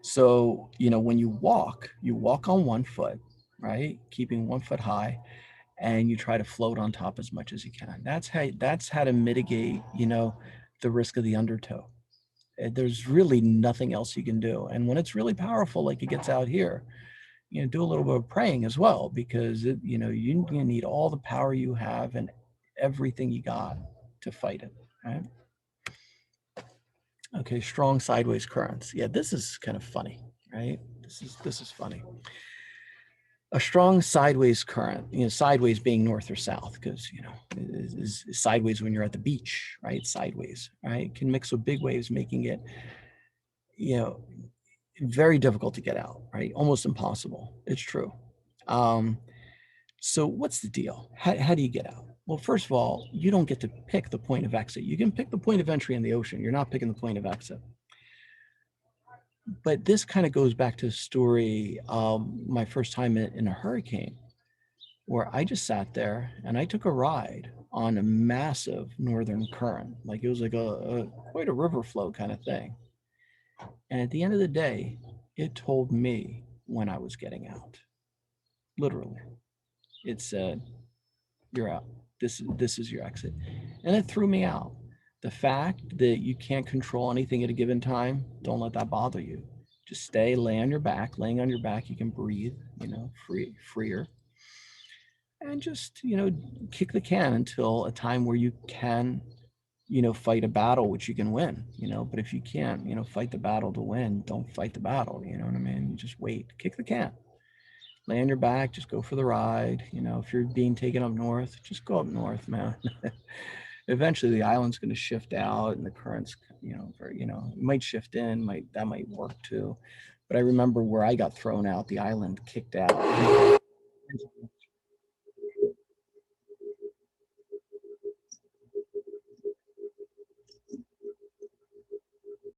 So, when you walk on one foot, right? Keeping 1 foot high, and you try to float on top as much as you can. That's how to mitigate, the risk of the undertow. There's really nothing else you can do. And when it's really powerful, like it gets out here, do a little bit of praying as well, because you need all the power you have and everything you got to fight it. Right? Okay, strong sideways currents. Yeah, this is kind of funny, right? This is funny. A strong sideways current, sideways being north or south, because is sideways when you're at the beach, right? Sideways, right? Can mix with big waves, making it, you know, very difficult to get out, right? Almost impossible. It's true. So what's the deal? How do you get out? Well, first of all, you don't get to pick the point of exit. You can pick the point of entry in the ocean. You're not picking the point of exit. But this kind of goes back to the story, my first time in a hurricane, where I just sat there and I took a ride on a massive northern current. Like it was like a quite a river flow kind of thing. And at the end of the day, it told me when I was getting out. Literally. It said, "You're out. This is your exit." And it threw me out. The fact that you can't control anything at a given time, don't let that bother you. Just lay on your back. Laying on your back, you can breathe, freer. And just, kick the can until a time where you can, fight a battle, which you can win, but if you can't, fight the battle to win, don't fight the battle. You know what I mean? Just wait, kick the can, lay on your back, just go for the ride. If you're being taken up north, just go up north, man. Eventually the island's going to shift out and the currents, it might shift in, that might work too. But I remember where I got thrown out, the island kicked out.